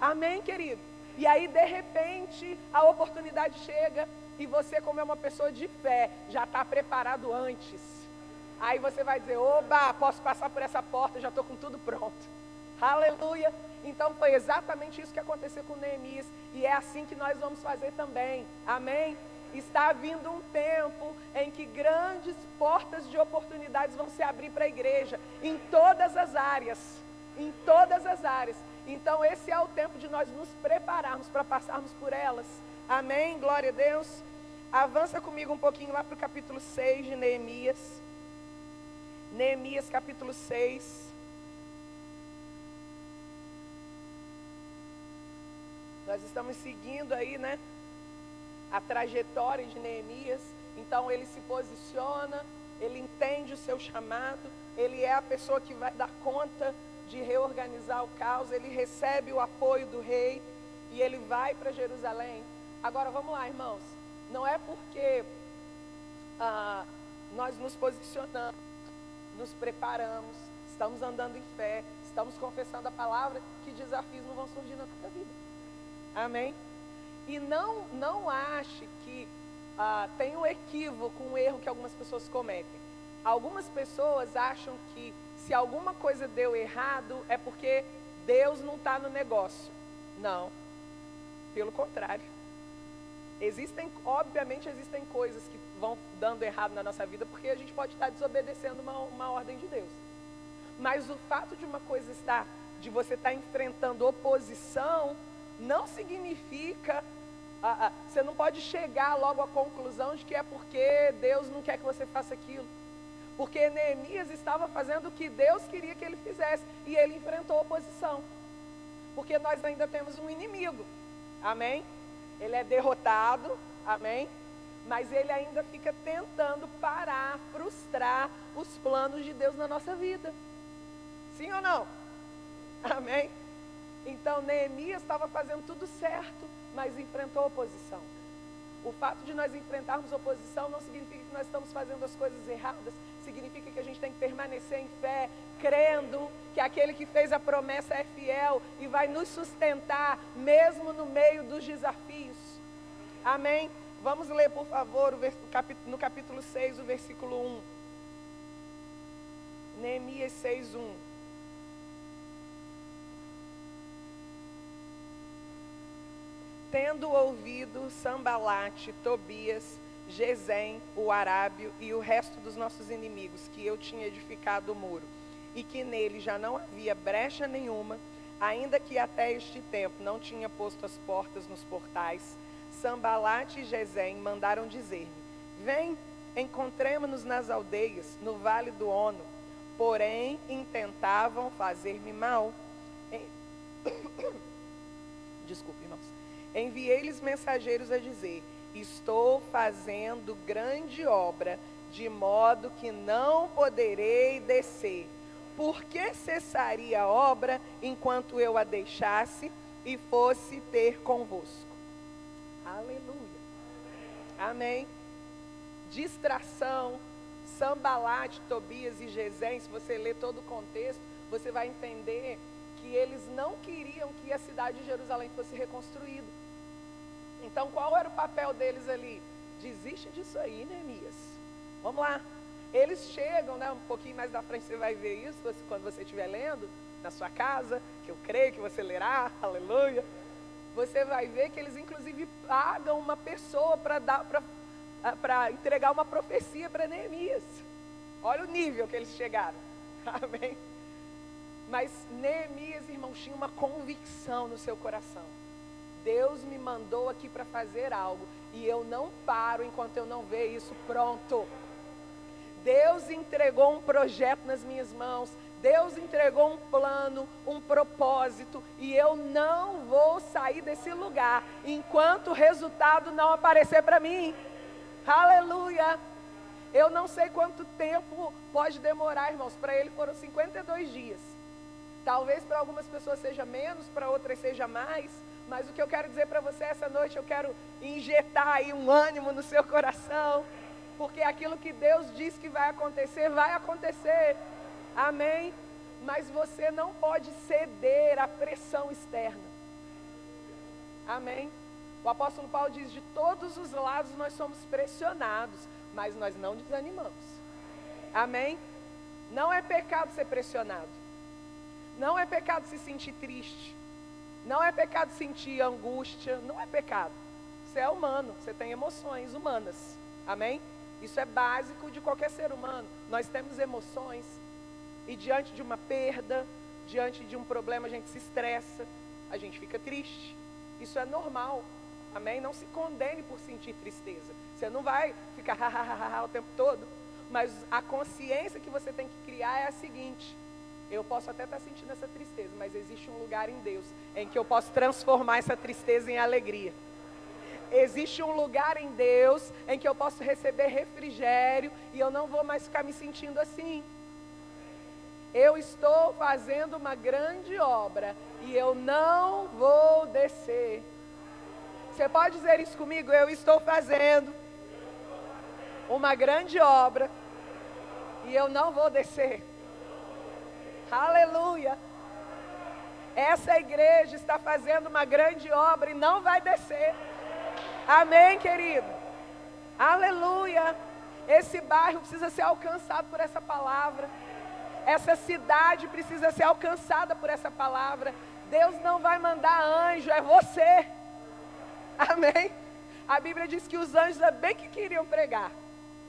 Amém, querido? E aí, de repente, a oportunidade chega e você, como é uma pessoa de fé, já está preparado antes. Aí você vai dizer, oba, posso passar por essa porta, já estou com tudo pronto. Aleluia! Então foi exatamente isso que aconteceu com Neemias. E é assim que nós vamos fazer também. Amém? Está vindo um tempo em que grandes portas de oportunidades vão se abrir para a igreja. Em todas as áreas. Em todas as áreas. Então esse é o tempo de nós nos prepararmos para passarmos por elas. Amém? Glória a Deus. Avança comigo um pouquinho lá para o capítulo 6 de Neemias. Neemias capítulo 6. Nós estamos seguindo aí, né, a trajetória de Neemias. Então ele se posiciona, ele entende o seu chamado, ele é a pessoa que vai dar conta de reorganizar o caos, ele recebe o apoio do rei e ele vai para Jerusalém. Agora vamos lá, irmãos, não é porque nós nos posicionamos, nos preparamos, estamos andando em fé, estamos confessando a palavra, que desafios não vão surgir na nossa vida. Amém? E não ache que tem um equívoco, um erro que algumas pessoas cometem. Algumas pessoas acham que se alguma coisa deu errado é porque Deus não está no negócio. Não, pelo contrário. Obviamente existem coisas que vão dando errado na nossa vida, porque a gente pode estar desobedecendo uma ordem de Deus. Mas o fato de uma coisa de você estar enfrentando oposição, não significa, você não pode chegar logo à conclusão de que é porque Deus não quer que você faça aquilo. Porque Neemias estava fazendo o que Deus queria que ele fizesse, e ele enfrentou oposição. Porque nós ainda temos um inimigo, amém? Ele é derrotado, amém? Mas ele ainda fica tentando parar, frustrar os planos de Deus na nossa vida. Sim ou não? Amém? Então Neemias estava fazendo tudo certo, mas enfrentou oposição. O fato de nós enfrentarmos oposição não significa que nós estamos fazendo as coisas erradas. Significa que a gente tem que permanecer em fé, crendo que aquele que fez a promessa é fiel e vai nos sustentar mesmo no meio dos desafios. Amém? Vamos ler, por favor, no capítulo 6, o versículo 1. Neemias 6, 1. Tendo ouvido Sambalate, Tobias, Gesem, o arábio e o resto dos nossos inimigos, que eu tinha edificado o muro, e que nele já não havia brecha nenhuma, ainda que até este tempo não tinha posto as portas nos portais, Sambalate e Gesem mandaram dizer-me: vem, encontremo-nos nas aldeias, no vale do Ono. Porém, intentavam fazer-me mal. Desculpe, irmãos. Enviei-lhes mensageiros a dizer: estou fazendo grande obra, de modo que não poderei descer. Por que cessaria a obra enquanto eu a deixasse e fosse ter convosco? Aleluia. Amém. Distração, Sambalate, Tobias e Gesem, se você ler todo o contexto, você vai entender que eles não queriam que a cidade de Jerusalém fosse reconstruída. Então, qual era o papel deles ali? Desiste disso aí, Neemias. Vamos lá. Eles chegam, né, um pouquinho mais da frente você vai ver isso, quando você estiver lendo na sua casa, que eu creio que você lerá, aleluia. Você vai ver que eles inclusive pagam uma pessoa para entregar uma profecia para Neemias. Olha o nível que eles chegaram. Amém? Mas Neemias, irmão, tinha uma convicção no seu coração. Deus me mandou aqui para fazer algo e eu não paro enquanto eu não ver isso pronto. Deus entregou um projeto nas minhas mãos. Deus entregou um plano, um propósito, e eu não vou sair desse lugar enquanto o resultado não aparecer para mim. Aleluia! Eu não sei quanto tempo pode demorar, irmãos. Para ele foram 52 dias. Talvez para algumas pessoas seja menos, para outras seja mais. Mas o que eu quero dizer para você essa noite, eu quero injetar aí um ânimo no seu coração. Porque aquilo que Deus diz que vai acontecer, vai acontecer. Amém? Mas você não pode ceder à pressão externa. Amém? O apóstolo Paulo diz: de todos os lados nós somos pressionados, mas nós não desanimamos. Amém? Não é pecado ser pressionado. Não é pecado se sentir triste. Não é pecado sentir angústia. Não é pecado. Você é humano, você tem emoções humanas. Amém? Isso é básico de qualquer ser humano. Nós temos emoções. E diante de uma perda, diante de um problema, a gente se estressa, a gente fica triste. Isso é normal, amém? Não se condene por sentir tristeza. Você não vai ficar o tempo todo. Mas a consciência que você tem que criar é a seguinte: eu posso até estar sentindo essa tristeza, mas existe um lugar em Deus em que eu posso transformar essa tristeza em alegria. Existe um lugar em Deus em que eu posso receber refrigério e eu não vou mais ficar me sentindo assim. Eu estou fazendo uma grande obra e eu não vou descer. Você pode dizer isso comigo? Eu estou fazendo uma grande obra e eu não vou descer. Aleluia! Essa igreja está fazendo uma grande obra e não vai descer. Amém, querido? Aleluia! Esse bairro precisa ser alcançado por essa palavra. Essa cidade precisa ser alcançada por essa palavra. Deus não vai mandar anjo, é você. Amém? A Bíblia diz que os anjos é bem que queriam pregar,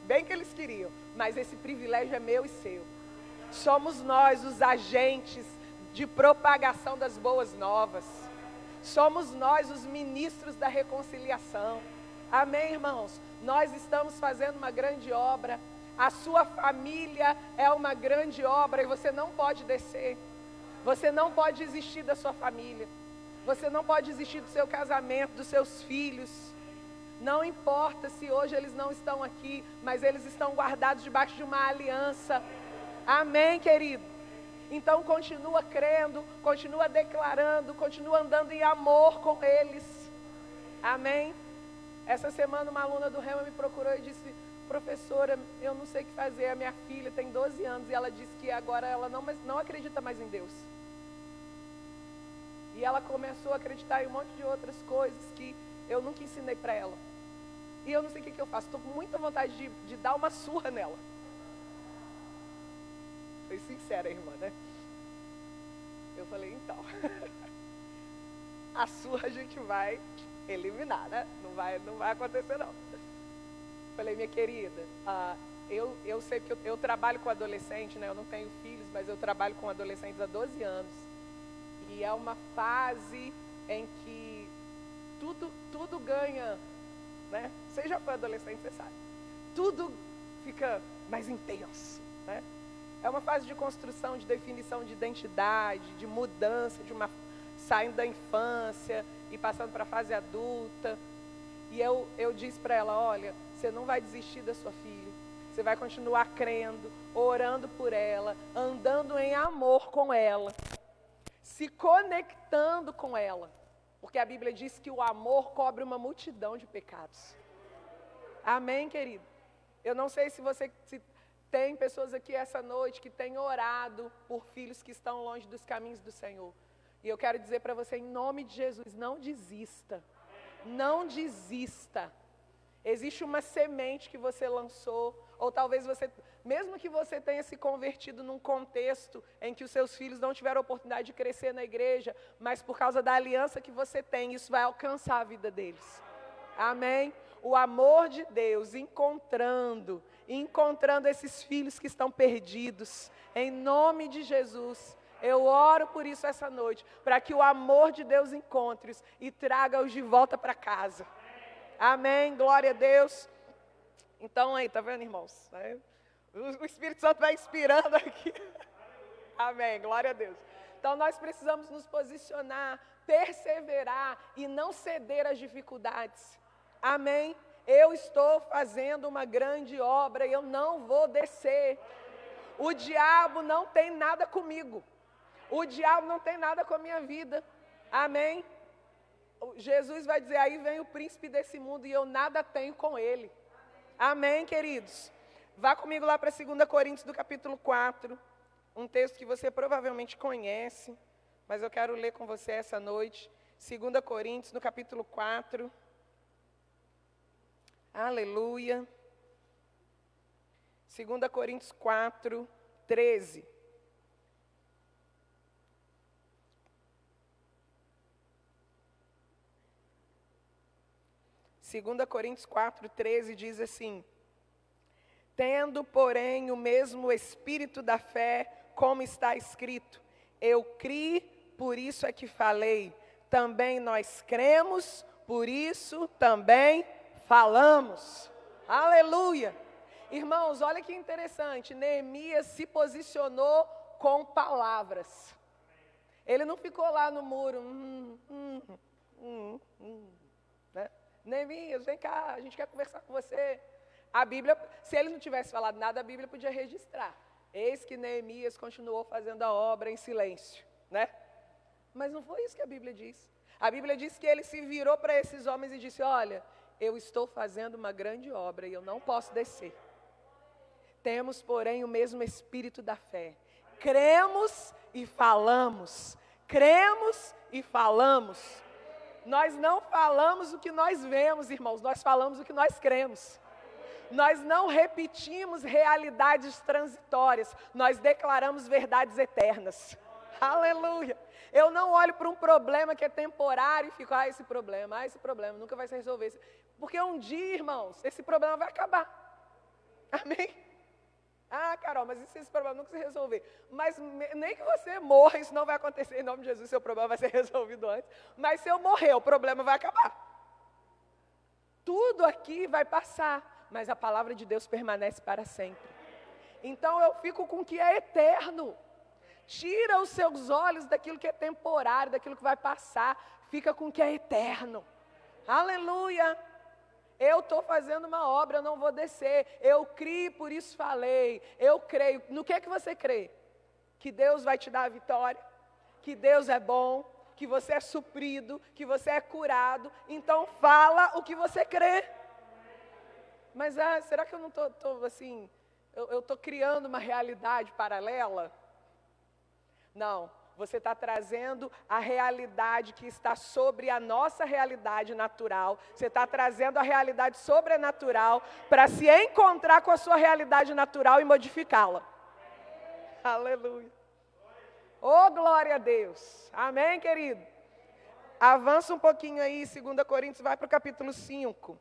bem que eles queriam, mas esse privilégio é meu e seu. Somos nós os agentes de propagação das boas novas. Somos nós os ministros da reconciliação. Amém, irmãos? Nós estamos fazendo uma grande obra. A sua família é uma grande obra e você não pode descer. Você não pode desistir da sua família. Você não pode desistir do seu casamento, dos seus filhos. Não importa se hoje eles não estão aqui, mas eles estão guardados debaixo de uma aliança. Amém, querido? Então continua crendo, continua declarando, continua andando em amor com eles. Amém? Essa semana uma aluna do Rema me procurou e disse: professora, eu não sei o que fazer, a minha filha tem 12 anos e ela disse que agora ela não acredita mais em Deus. E ela começou a acreditar em um monte de outras coisas que eu nunca ensinei para ela. E eu não sei o que eu faço, estou com muita vontade de dar uma surra nela. Foi sincera, irmã, né? Eu falei, então, a surra a gente vai eliminar, né? Não vai acontecer, não. Falei, minha querida, eu sei que eu trabalho com adolescente, né? Eu não tenho filhos, mas eu trabalho com adolescentes há 12 anos. E é uma fase em que tudo ganha, né? Você já foi adolescente, você sabe. Tudo fica mais intenso, né? É uma fase de construção, de definição de identidade, de mudança, saindo da infância e passando para a fase adulta. E eu disse para ela, olha, você não vai desistir da sua filha. Você vai continuar crendo, orando por ela, andando em amor com ela, se conectando com ela. Porque a Bíblia diz que o amor cobre uma multidão de pecados. Amém, querido? Eu não sei se tem pessoas aqui essa noite que têm orado por filhos que estão longe dos caminhos do Senhor. E eu quero dizer para você, em nome de Jesus, não desista. Não desista. Existe uma semente que você lançou, ou talvez mesmo que você tenha se convertido num contexto em que os seus filhos não tiveram oportunidade de crescer na igreja, mas por causa da aliança que você tem, isso vai alcançar a vida deles. Amém? O amor de Deus encontrando esses filhos que estão perdidos, em nome de Jesus. Eu oro por isso essa noite, para que o amor de Deus encontre-os e traga-os de volta para casa. Amém, glória a Deus. Então aí, tá vendo, irmãos? O Espírito Santo vai inspirando aqui. Amém, glória a Deus. Então nós precisamos nos posicionar, perseverar e não ceder às dificuldades. Amém? Eu estou fazendo uma grande obra e eu não vou descer. O diabo não tem nada comigo. O diabo não tem nada com a minha vida. Amém? Jesus vai dizer, aí vem o príncipe desse mundo e eu nada tenho com ele. Amém, queridos? Vá comigo lá para 2 Coríntios do capítulo 4. Um texto que você provavelmente conhece, mas eu quero ler com você essa noite. 2 Coríntios no capítulo 4. Aleluia. 2 Coríntios 4, 13. Segunda Coríntios 4, 13 diz assim: tendo, porém, o mesmo espírito da fé, como está escrito, eu criei, por isso é que falei, também nós cremos, por isso também falamos. Aleluia! Irmãos, olha que interessante, Neemias se posicionou com palavras. Ele não ficou lá no muro, né? Neemias, vem cá, a gente quer conversar com você. A Bíblia, se ele não tivesse falado nada, a Bíblia podia registrar. Eis que Neemias continuou fazendo a obra em silêncio, né? Mas não foi isso que a Bíblia diz. A Bíblia diz que ele se virou para esses homens e disse, olha, eu estou fazendo uma grande obra e eu não posso descer. Temos, porém, o mesmo espírito da fé. Cremos e falamos. Cremos e falamos. Nós não falamos o que nós vemos, irmãos, nós falamos o que nós cremos. Nós não repetimos realidades transitórias, nós declaramos verdades eternas. Aleluia! Eu não olho para um problema que é temporário e fico, esse problema nunca vai se resolver. Porque um dia, irmãos, esse problema vai acabar. Amém? Ah, Carol, mas e se esse problema nunca se resolver? Mas nem que você morra, isso não vai acontecer em nome de Jesus, seu problema vai ser resolvido antes. Mas se eu morrer, o problema vai acabar. Tudo aqui vai passar, mas a palavra de Deus permanece para sempre. Então eu fico com o que é eterno. Tira os seus olhos daquilo que é temporário, daquilo que vai passar. Fica com o que é eterno. Aleluia! Eu estou fazendo uma obra, eu não vou descer. Eu criei, por isso falei. Eu creio. No que é que você crê? Que Deus vai te dar a vitória, que Deus é bom, que você é suprido, que você é curado. Então fala o que você crê. Mas será que eu não estou assim, eu estou criando uma realidade paralela? Não. Você está trazendo a realidade que está sobre a nossa realidade natural. Você está trazendo a realidade sobrenatural para se encontrar com a sua realidade natural e modificá-la. Aleluia. Oh, glória a Deus. Amém, querido? Avança um pouquinho aí, 2 Coríntios, vai para o capítulo 5.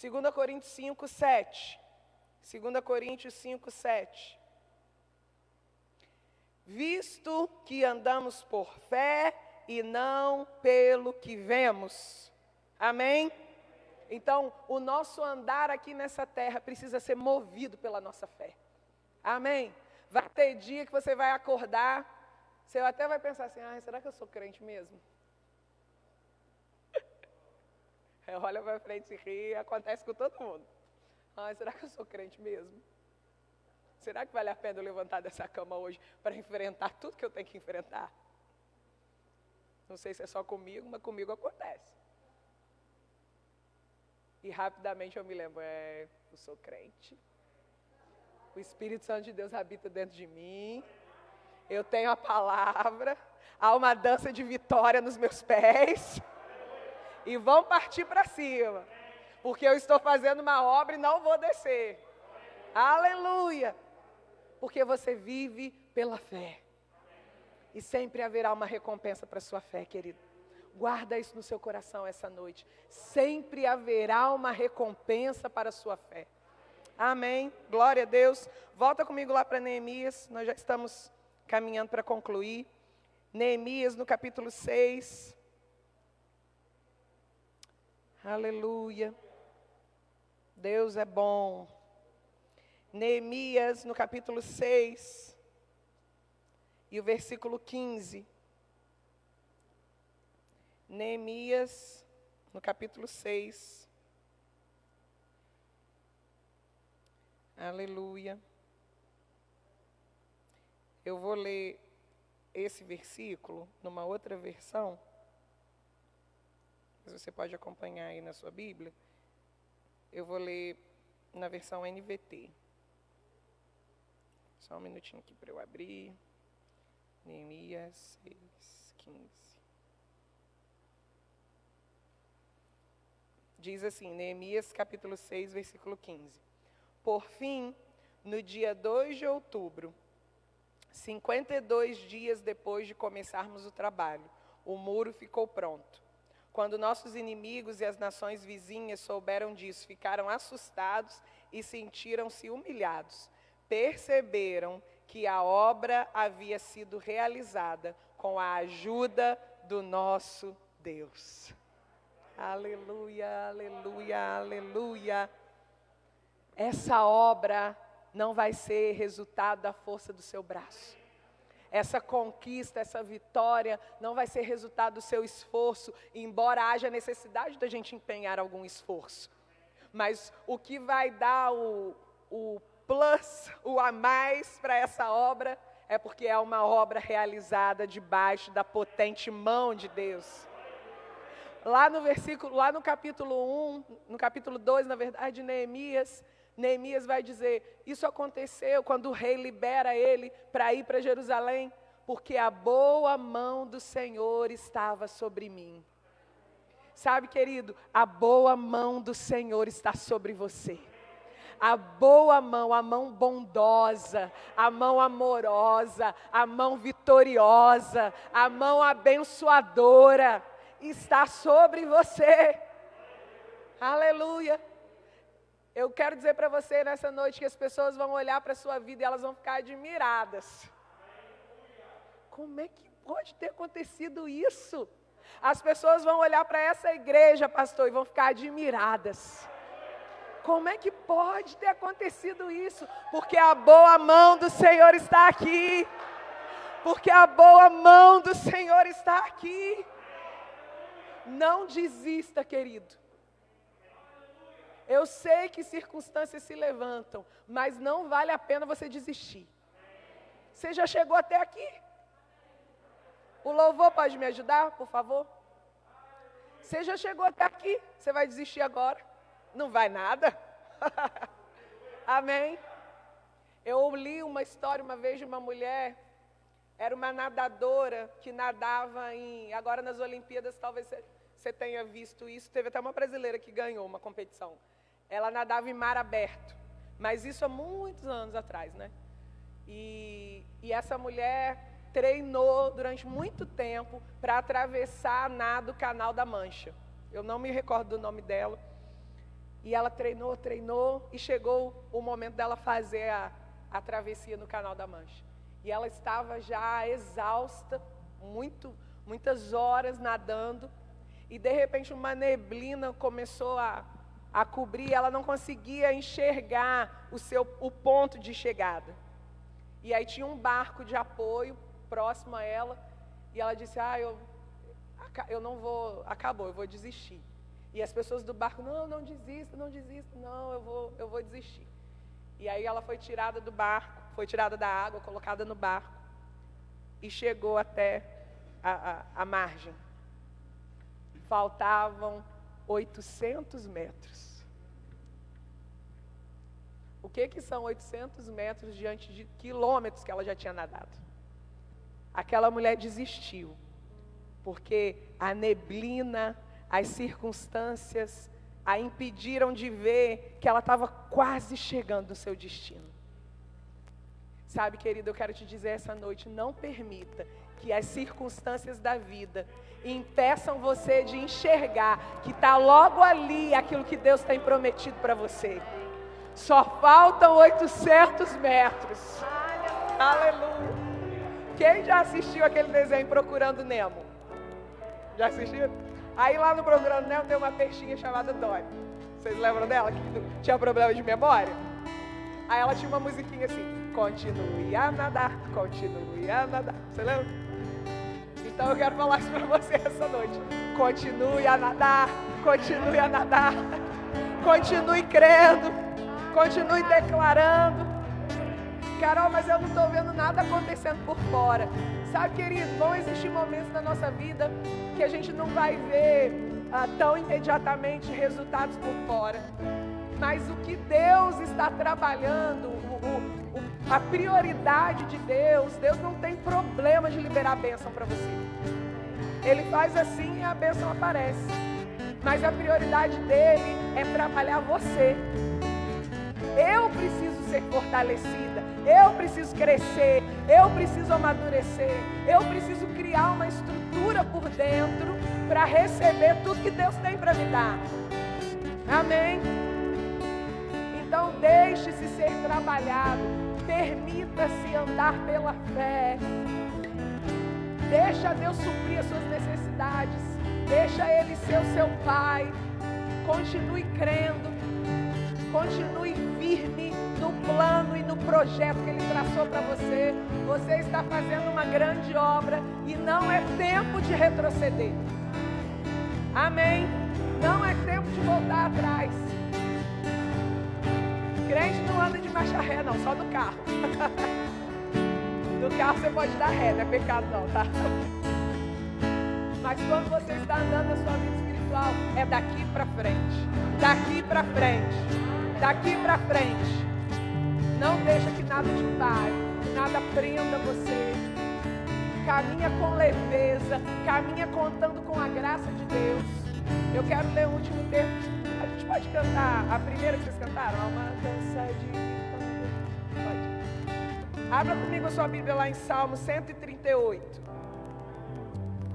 2 Coríntios 5, 7. 2 Coríntios 5, 7. Visto que andamos por fé e não pelo que vemos. Amém? Então, o nosso andar aqui nessa terra precisa ser movido pela nossa fé. Amém? Vai ter dia que você vai acordar, você até vai pensar assim, será que eu sou crente mesmo? Olha para frente e ri, acontece com todo mundo. Será que eu sou crente mesmo? Será que vale a pena eu levantar dessa cama hoje para enfrentar tudo que eu tenho que enfrentar? Não sei se é só comigo, mas comigo acontece. E rapidamente eu me lembro, eu sou crente. O Espírito Santo de Deus habita dentro de mim. Eu tenho a palavra. Há uma dança de vitória nos meus pés. E vão partir para cima. Porque eu estou fazendo uma obra e não vou descer. Aleluia! Porque você vive pela fé. E sempre haverá uma recompensa para a sua fé, querido. Guarda isso no seu coração essa noite. Sempre haverá uma recompensa para a sua fé. Amém. Glória a Deus. Volta comigo lá para Neemias. Nós já estamos caminhando para concluir. Neemias no capítulo 6. Aleluia. Deus é bom. Neemias, no capítulo 6, e o versículo 15. Neemias, no capítulo 6. Aleluia. Eu vou ler esse versículo numa outra versão. Mas você pode acompanhar aí na sua Bíblia. Eu vou ler na versão NVT. Só um minutinho aqui para eu abrir. Neemias 6, 15. Diz assim, Neemias capítulo 6, versículo 15. Por fim, no dia 2 de outubro, 52 dias depois de começarmos o trabalho, o muro ficou pronto. Quando nossos inimigos e as nações vizinhas souberam disso, ficaram assustados e sentiram-se humilhados. Perceberam que a obra havia sido realizada com a ajuda do nosso Deus. Aleluia, aleluia, aleluia. Essa obra não vai ser resultado da força do seu braço. Essa conquista, essa vitória não vai ser resultado do seu esforço, embora haja necessidade da gente empenhar algum esforço. Mas o que vai dar o plus, o a mais para essa obra, é porque é uma obra realizada debaixo da potente mão de Deus. Lá no capítulo 1, no capítulo 2, na verdade, Neemias vai dizer, isso aconteceu quando o rei libera ele para ir para Jerusalém, porque a boa mão do Senhor estava sobre mim. Sabe, querido, a boa mão do Senhor está sobre você. A boa mão, a mão bondosa, a mão amorosa, a mão vitoriosa, a mão abençoadora está sobre você. Aleluia. Eu quero dizer para você nessa noite que as pessoas vão olhar para a sua vida e elas vão ficar admiradas. Como é que pode ter acontecido isso? As pessoas vão olhar para essa igreja, pastor, e vão ficar admiradas. Como é que pode ter acontecido isso? Porque a boa mão do Senhor está aqui. Porque a boa mão do Senhor está aqui. Não desista, querido. Eu sei que circunstâncias se levantam, mas não vale a pena você desistir. Você já chegou até aqui? O louvor pode me ajudar, por favor? Você já chegou até aqui? Você vai desistir agora? Não vai nada. Amém? Eu li uma história uma vez de uma mulher, era uma nadadora que nadava agora nas Olimpíadas, talvez você tenha visto isso, teve até uma brasileira que ganhou uma competição. Ela nadava em mar aberto, mas isso há muitos anos atrás, né? E essa mulher treinou durante muito tempo para atravessar a nado o Canal da Mancha. Eu não me recordo do nome dela. E ela treinou, e chegou o momento dela fazer a travessia no Canal da Mancha. E ela estava já exausta, muitas horas nadando, e de repente uma neblina começou a cobrir, ela não conseguia enxergar o ponto de chegada. E aí tinha um barco de apoio próximo a ela, e ela disse, eu não vou, acabou, eu vou desistir. E as pessoas do barco, não desista, não, eu vou desistir. E aí ela foi tirada do barco, foi tirada da água, colocada no barco, e chegou até a margem. Faltavam 800 metros. O que são 800 metros diante de quilômetros que ela já tinha nadado? Aquela mulher desistiu, porque a neblina, as circunstâncias a impediram de ver que ela estava quase chegando no seu destino. Sabe, querido, eu quero te dizer essa noite, não permita que as circunstâncias da vida impeçam você de enxergar que está logo ali aquilo que Deus tem prometido para você. Só faltam 800 metros. Aleluia. Quem já assistiu aquele desenho Procurando Nemo? Já assistiu? Aí lá no Procurando Nemo tem uma peixinha chamada Dory. Vocês lembram dela? Que tinha problema de memória? Aí ela tinha uma musiquinha assim, continue a nadar, continue a nadar. Você lembra? Então eu quero falar isso para você essa noite. Continue a nadar, continue a nadar. Continue crendo, continue declarando. Carol, mas eu não estou vendo nada acontecendo por fora. Sabe, querido, vão existir momentos na nossa vida que a gente não vai ver tão imediatamente resultados por fora. Mas o que Deus está trabalhando, a prioridade de Deus não tem problema de liberar a bênção para você. Ele faz assim e a bênção aparece. Mas a prioridade dele é trabalhar você. Eu preciso ser fortalecida, eu preciso crescer, eu preciso amadurecer, eu preciso criar uma estrutura por dentro para receber tudo que Deus tem para me dar. Amém? Então deixe-se ser trabalhado, permita-se andar pela fé, deixa Deus suprir as suas necessidades, deixa Ele ser o seu Pai, continue crendo, continue firme no plano e no projeto que Ele traçou para você. Você está fazendo uma grande obra e não é tempo de retroceder. Amém? Não é tempo de voltar atrás. Crente não anda de marcha ré não, só no carro. No carro você pode dar ré, não é pecado não, tá? Mas quando você está andando na sua vida espiritual, é daqui para frente, daqui para frente, daqui para frente. Não deixa que nada te pare, que nada prenda você. Caminha com leveza, caminha contando com a graça de Deus. Eu quero ler o último texto. A gente pode cantar a primeira que vocês cantaram? Uma dança de... Pode. Abra comigo a sua Bíblia lá em Salmo 138.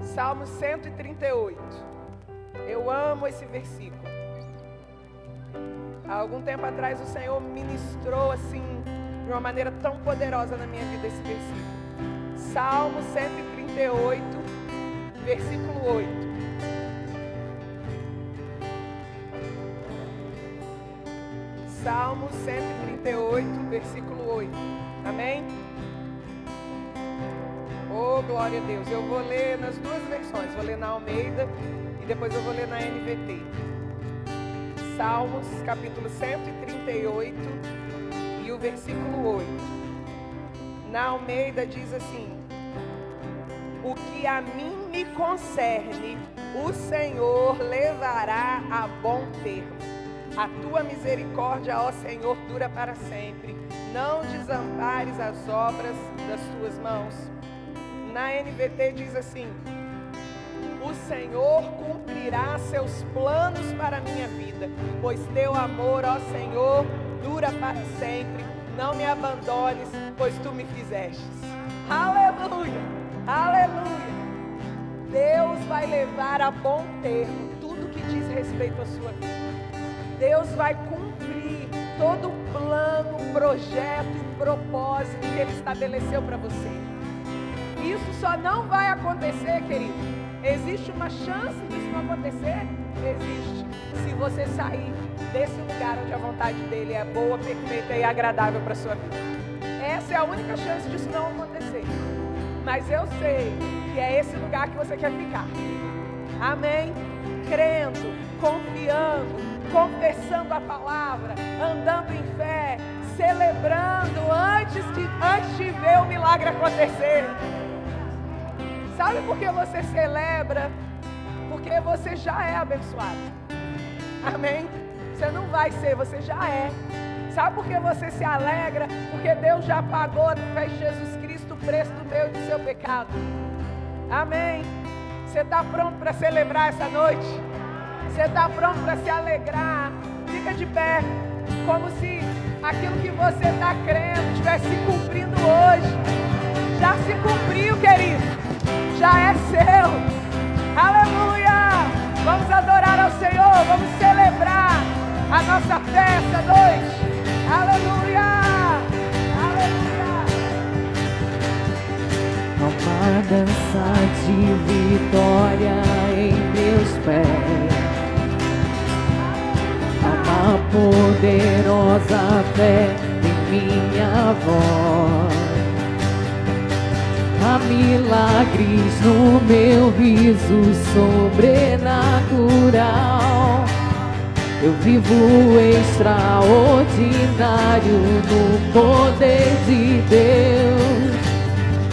Salmo 138. Eu amo esse versículo. Há algum tempo atrás o Senhor ministrou assim, de uma maneira tão poderosa na minha vida esse versículo. Salmo 138, versículo 8. Salmo 138, versículo 8. Amém? Oh, glória a Deus. Eu vou ler nas duas versões. Vou ler na Almeida e depois eu vou ler na NVT. Salmos, capítulo 138 e o versículo 8. Na Almeida diz assim: o que a mim me concerne, o Senhor levará a bom termo. A tua misericórdia, ó Senhor, dura para sempre. Não desampares as obras das tuas mãos. Na NVT diz assim: o Senhor cumprirá seus planos para a minha vida, pois teu amor, ó Senhor, dura para sempre. Não me abandones, pois tu me fizestes. Aleluia, aleluia. Deus vai levar a bom termo tudo que diz respeito à sua vida. Deus vai cumprir todo o plano, projeto e propósito que Ele estabeleceu para você. Isso só não vai acontecer, querido. Existe uma chance disso não acontecer? Existe. Se você sair desse lugar onde a vontade dEle é boa, perfeita e agradável para a sua vida. Essa é a única chance disso não acontecer. Mas eu sei que é esse lugar que você quer ficar. Amém? Crendo, confiando, confessando a palavra, andando em fé, celebrando antes de ver o milagre acontecer. Sabe por que você celebra? Porque você já é abençoado. Amém? Você não vai ser, você já é. Sabe por que você se alegra? Porque Deus já pagou através de Jesus Cristo o preço do meu e do seu pecado. Amém? Você está pronto para celebrar essa noite? Você está pronto para se alegrar? Fica de pé, como se aquilo que você está crendo estivesse se cumprindo hoje. Já se cumpriu, querido. Já é seu. Aleluia! Vamos adorar ao Senhor, vamos celebrar a nossa fé essa noite. Aleluia! Aleluia! Uma dança de vitória em meus pés, uma poderosa fé em minha voz. Há milagres no meu riso sobrenatural. Eu vivo extraordinário no poder de Deus.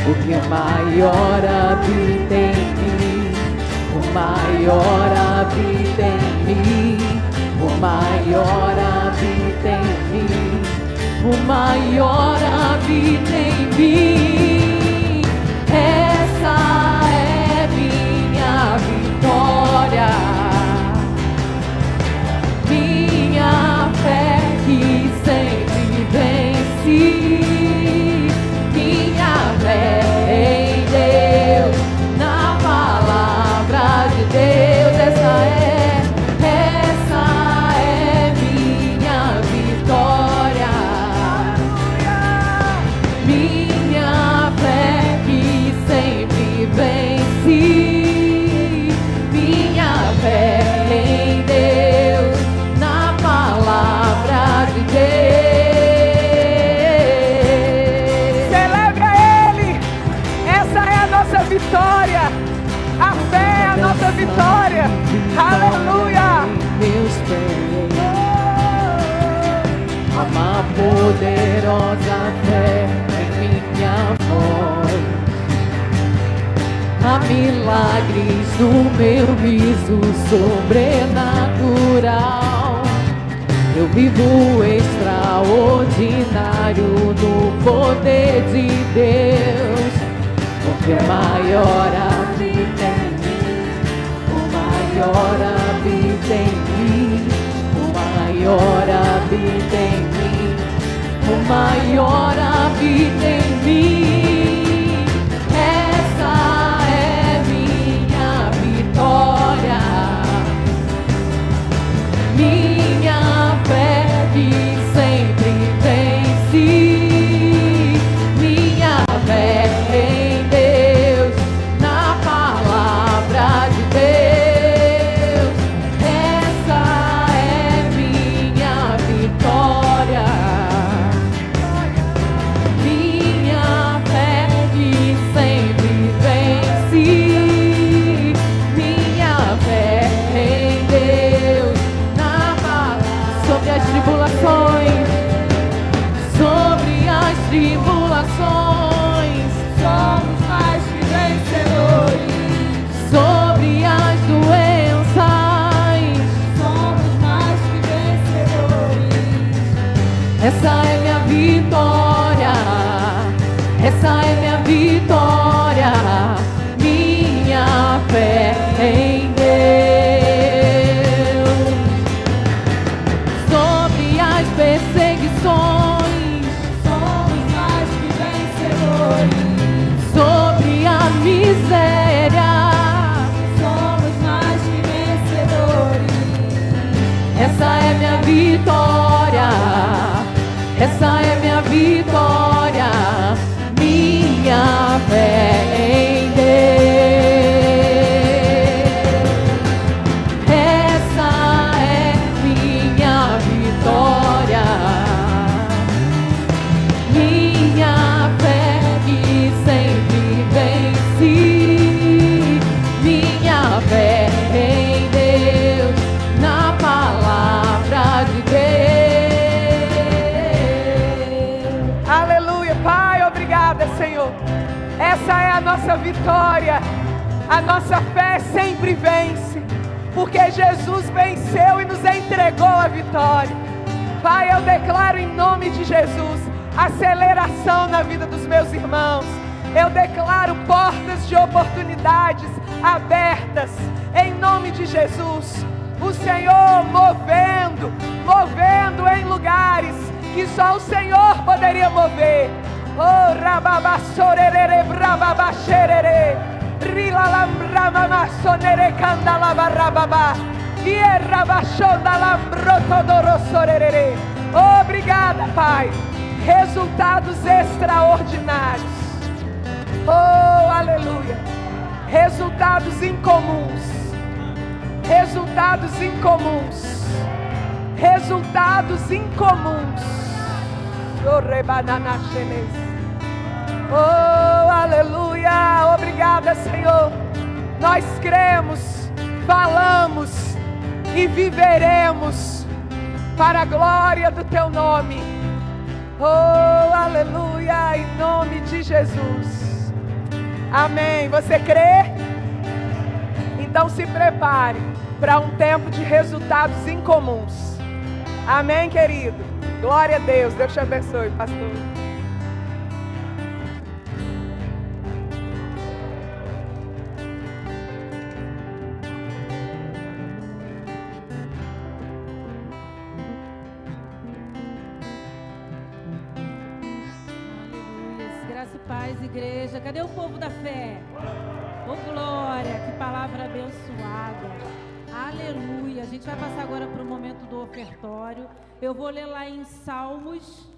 Porque o maior habita em mim, o maior habita em mim, o maior habita em mim, o maior habita em mim. Essa é minha vitória, minha fé que sempre vence, minha fé em Deus, na palavra de Deus. Essa é minha vitória, minha fé que sempre vence, minha fé em Deus, na palavra de Deus. Vitória, a fé é a nossa vitória. Aleluia. Meus pés, uma poderosa fé em minha voz. Há milagres no meu riso sobrenatural. Eu vivo extraordinário no poder de Deus. Porque o maior habita em mim, o maior habita em mim, o maior habita em mim, o maior habita em mim. Essa é minha tribulações, sobre as tribulações, somos mais que vencedores. sobre as doenças, Somos mais que vencedores. essa é minha vitória, essa é minha vitória, minha fé em Deus. Sobre as perseguições, Somos mais que vencedores. sobre a miséria, Somos mais que vencedores. essa é minha vitória, essa é minha vitória, minha fé em Deus. Essa é minha vitória, minha fé que sempre vence, minha fé em Deus, na palavra de Deus. Aleluia, Pai, obrigada, Senhor. Essa é a nossa vitória. A nossa fé sempre vence, porque Jesus venceu e nos entregou a vitória. Pai, eu declaro em nome de Jesus aceleração na vida dos meus irmãos. Eu declaro portas de oportunidades abertas em nome de Jesus. O Senhor movendo em lugares que só o Senhor poderia mover. Oh, rababassorere, brababaxerere, rilalam, ramamassonere, candalabarababá, ierrabaxondalambrotodoros. Obrigada, Pai. Resultados extraordinários. Oh, aleluia. Resultados incomuns. Resultados incomuns. Resultados incomuns. Oh, rebananaxenes. Oh, aleluia. Obrigada, Senhor. Nós cremos, falamos e viveremos para a glória do Teu nome. Oh, aleluia, em nome de Jesus. Amém. Você crê? Então se prepare para um tempo de resultados incomuns. Amém, querido? Glória a Deus. Deus te abençoe, pastor. Paz, igreja. Cadê o povo da fé? Oh, glória, que palavra abençoada. Aleluia. A gente vai passar agora para o momento do ofertório. Eu vou ler lá em Salmos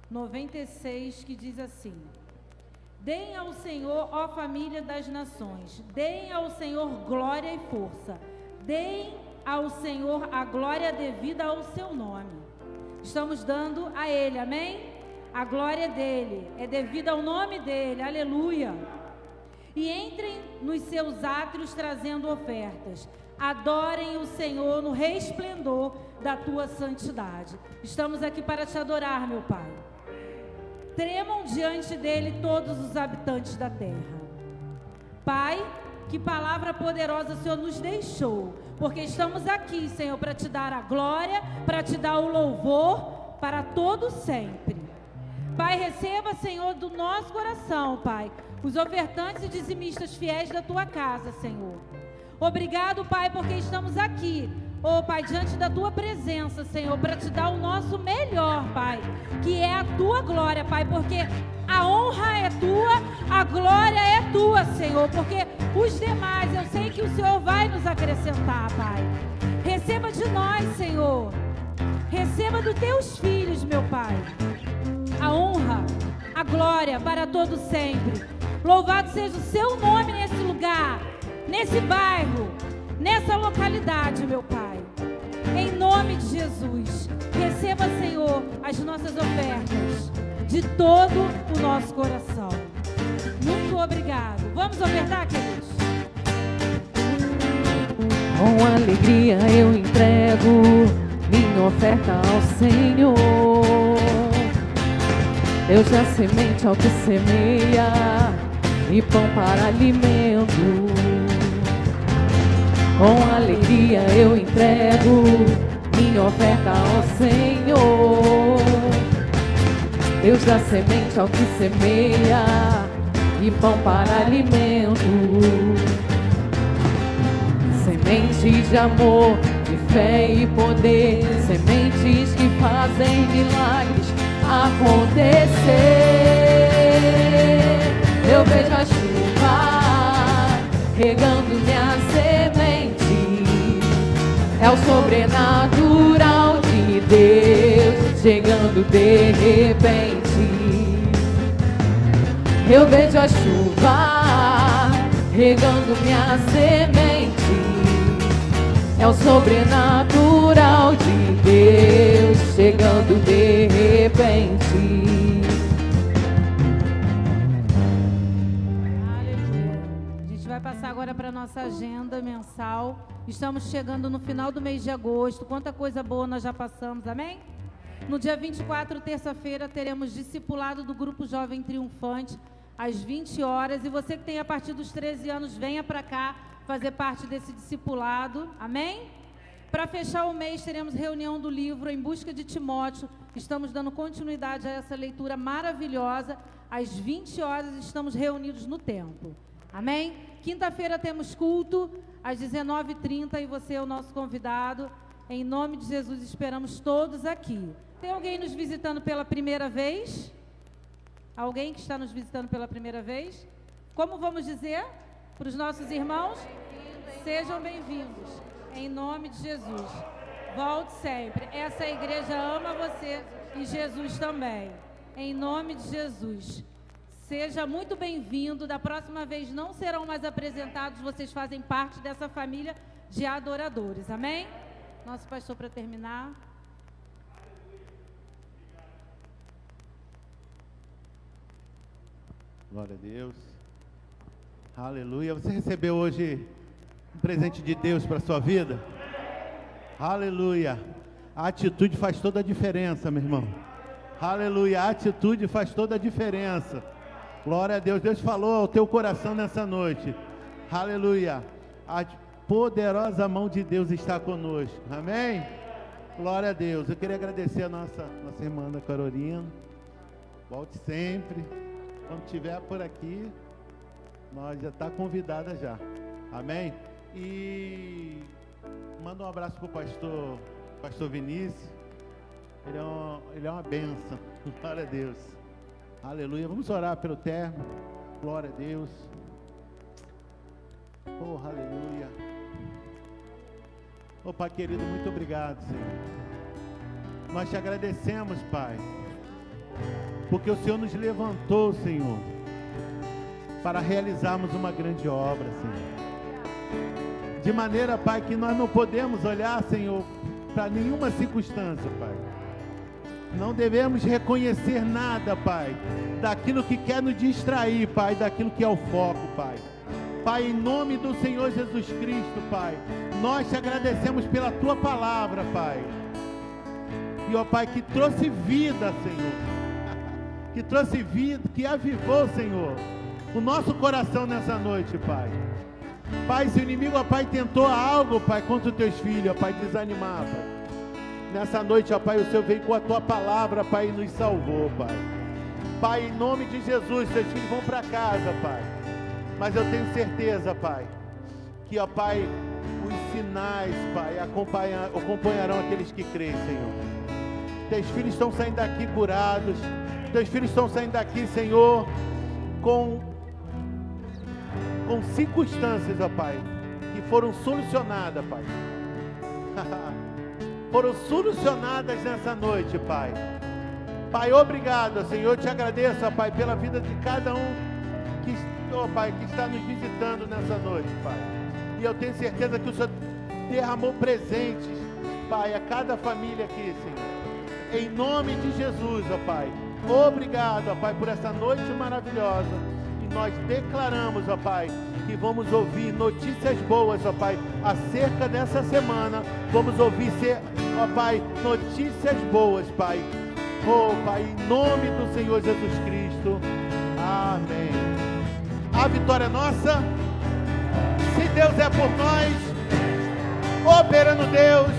96, que diz assim: deem ao Senhor, ó família das nações, deem ao Senhor glória e força, deem ao Senhor a glória devida ao seu nome. Estamos dando a Ele, amém? A glória dEle é devida ao nome dEle, aleluia. E entrem nos seus átrios trazendo ofertas. Adorem o Senhor no resplendor da tua santidade. Estamos aqui para te adorar, meu Pai. Tremam diante dEle todos os habitantes da terra. Pai, que palavra poderosa o Senhor nos deixou, porque estamos aqui, Senhor, para te dar a glória, para te dar o louvor, para todo sempre. Pai, receba, Senhor, do nosso coração, Pai, os ofertantes e dizimistas fiéis da tua casa, Senhor. Obrigado, Pai, porque estamos aqui, oh Pai, diante da tua presença, Senhor, para te dar o nosso melhor, Pai, que é a tua glória, Pai, porque a honra é tua, a glória é tua, Senhor, porque os demais eu sei que o Senhor vai nos acrescentar, Pai. Receba de nós, Senhor, receba dos teus filhos, meu Pai, a honra, a glória para todo sempre. Louvado seja o seu nome nesse lugar, nesse bairro, nessa localidade, meu Pai. Em nome de Jesus, receba, Senhor, as nossas ofertas de todo o nosso coração. Muito obrigado. Vamos ofertar, queridos? Com alegria eu minha oferta ao Senhor. Deus dá semente ao que semeia e pão para alimento. Com alegria eu entrego minha oferta ao Senhor. Deus dá semente ao que semeia e pão para alimento. Sementes de amor, de fé e poder, sementes que fazem milagres acontecer. Eu vejo a chuva regando minha semente, é o sobrenatural de Deus chegando de repente. Eu vejo a chuva regando minha semente, é o sobrenatural de Deus chegando de repente. Aleluia. A gente vai passar agora para a nossa agenda mensal. Estamos chegando no final do mês de agosto. Quanta coisa boa nós já passamos, amém? No dia 24, terça-feira, teremos discipulado do Grupo Jovem Triunfante, às 20 horas. E você que tem a partir dos 13 anos, venha para cá fazer parte desse discipulado, amém? Para fechar o mês, teremos reunião do livro Em Busca de Timóteo. Estamos dando continuidade a essa leitura maravilhosa. Às 20 horas estamos reunidos no templo, amém? Quinta-feira temos culto, às 19h30, e você é o nosso convidado. Em nome de Jesus, esperamos todos aqui. Tem alguém nos visitando pela primeira vez? Alguém que está nos visitando pela primeira vez? Como vamos dizer para os nossos irmãos? Sejam bem-vindos, em nome de Jesus. Volte sempre. Essa igreja ama você e Jesus também. Em nome de Jesus. Seja muito bem-vindo. Da próxima vez não serão mais apresentados, vocês fazem parte dessa família de adoradores. Amém? Nosso pastor, para terminar. Glória a Deus. Aleluia. Você recebeu hoje um presente de Deus para a sua vida? Aleluia. A atitude faz toda a diferença, meu irmão. Aleluia. A atitude faz toda a diferença. Glória a Deus. Deus falou ao teu coração nessa noite. Aleluia. A poderosa mão de Deus está conosco. Amém? Glória a Deus. Eu queria agradecer a nossa irmã Ana Carolina. Volte sempre. Quando estiver por aqui, nós já está convidada já. Amém? E manda um abraço para o pastor Vinícius. Ele é uma bênção. Glória a Deus. Aleluia. Vamos orar pelo termo. Glória a Deus. Oh, aleluia. Oh, Pai querido, muito obrigado, Senhor. Nós te agradecemos, Pai, porque o Senhor nos levantou, Senhor, para realizarmos uma grande obra, Senhor. De maneira, Pai, que nós não podemos olhar, Senhor, para nenhuma circunstância, Pai. Não devemos reconhecer nada, Pai, daquilo que quer nos distrair, Pai, daquilo que é o foco, Pai. Pai, em nome do Senhor Jesus Cristo, Pai, nós te agradecemos pela Tua palavra, Pai. E, ó Pai, que trouxe vida, Senhor. Que trouxe vida, que avivou, Senhor, o nosso coração nessa noite, Pai. Pai, se o inimigo, ó Pai, tentou algo, Pai, contra os teus filhos, ó Pai, desanimar, Pai. Nessa noite, ó Pai, o Senhor veio com a Tua palavra, Pai, e nos salvou, Pai. Pai, em nome de Jesus, teus filhos vão para casa, Pai. Mas eu tenho certeza, Pai, que, ó Pai, os sinais, Pai, acompanharão aqueles que creem, Senhor. Teus filhos estão saindo daqui curados. Teus filhos estão saindo daqui, Senhor, com circunstâncias, ó Pai, que foram solucionadas, Pai. Foram solucionadas nessa noite, Pai. Pai, obrigado, Senhor. Eu te agradeço, ó Pai, pela vida de cada um ó Pai, que está nos visitando nessa noite, Pai. E eu tenho certeza que o Senhor derramou presentes, Pai, a cada família aqui, Senhor. Em nome de Jesus, ó Pai. Obrigado, ó Pai, por essa noite maravilhosa. Em nós declaramos, ó Pai, que vamos ouvir notícias boas, ó Pai, acerca dessa semana. Vamos ouvir, ó Pai, notícias boas, Pai. Oh, Pai, em nome do Senhor Jesus Cristo. Amém. A vitória é nossa. Se Deus é por nós, operando Deus,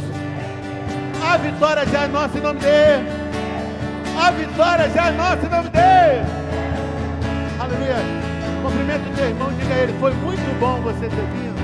a vitória já é nossa em nome dele. A vitória já é nossa em nome dele. Aleluia. Cumprimento o teu irmão, diga a ele, foi muito bom você ter vindo.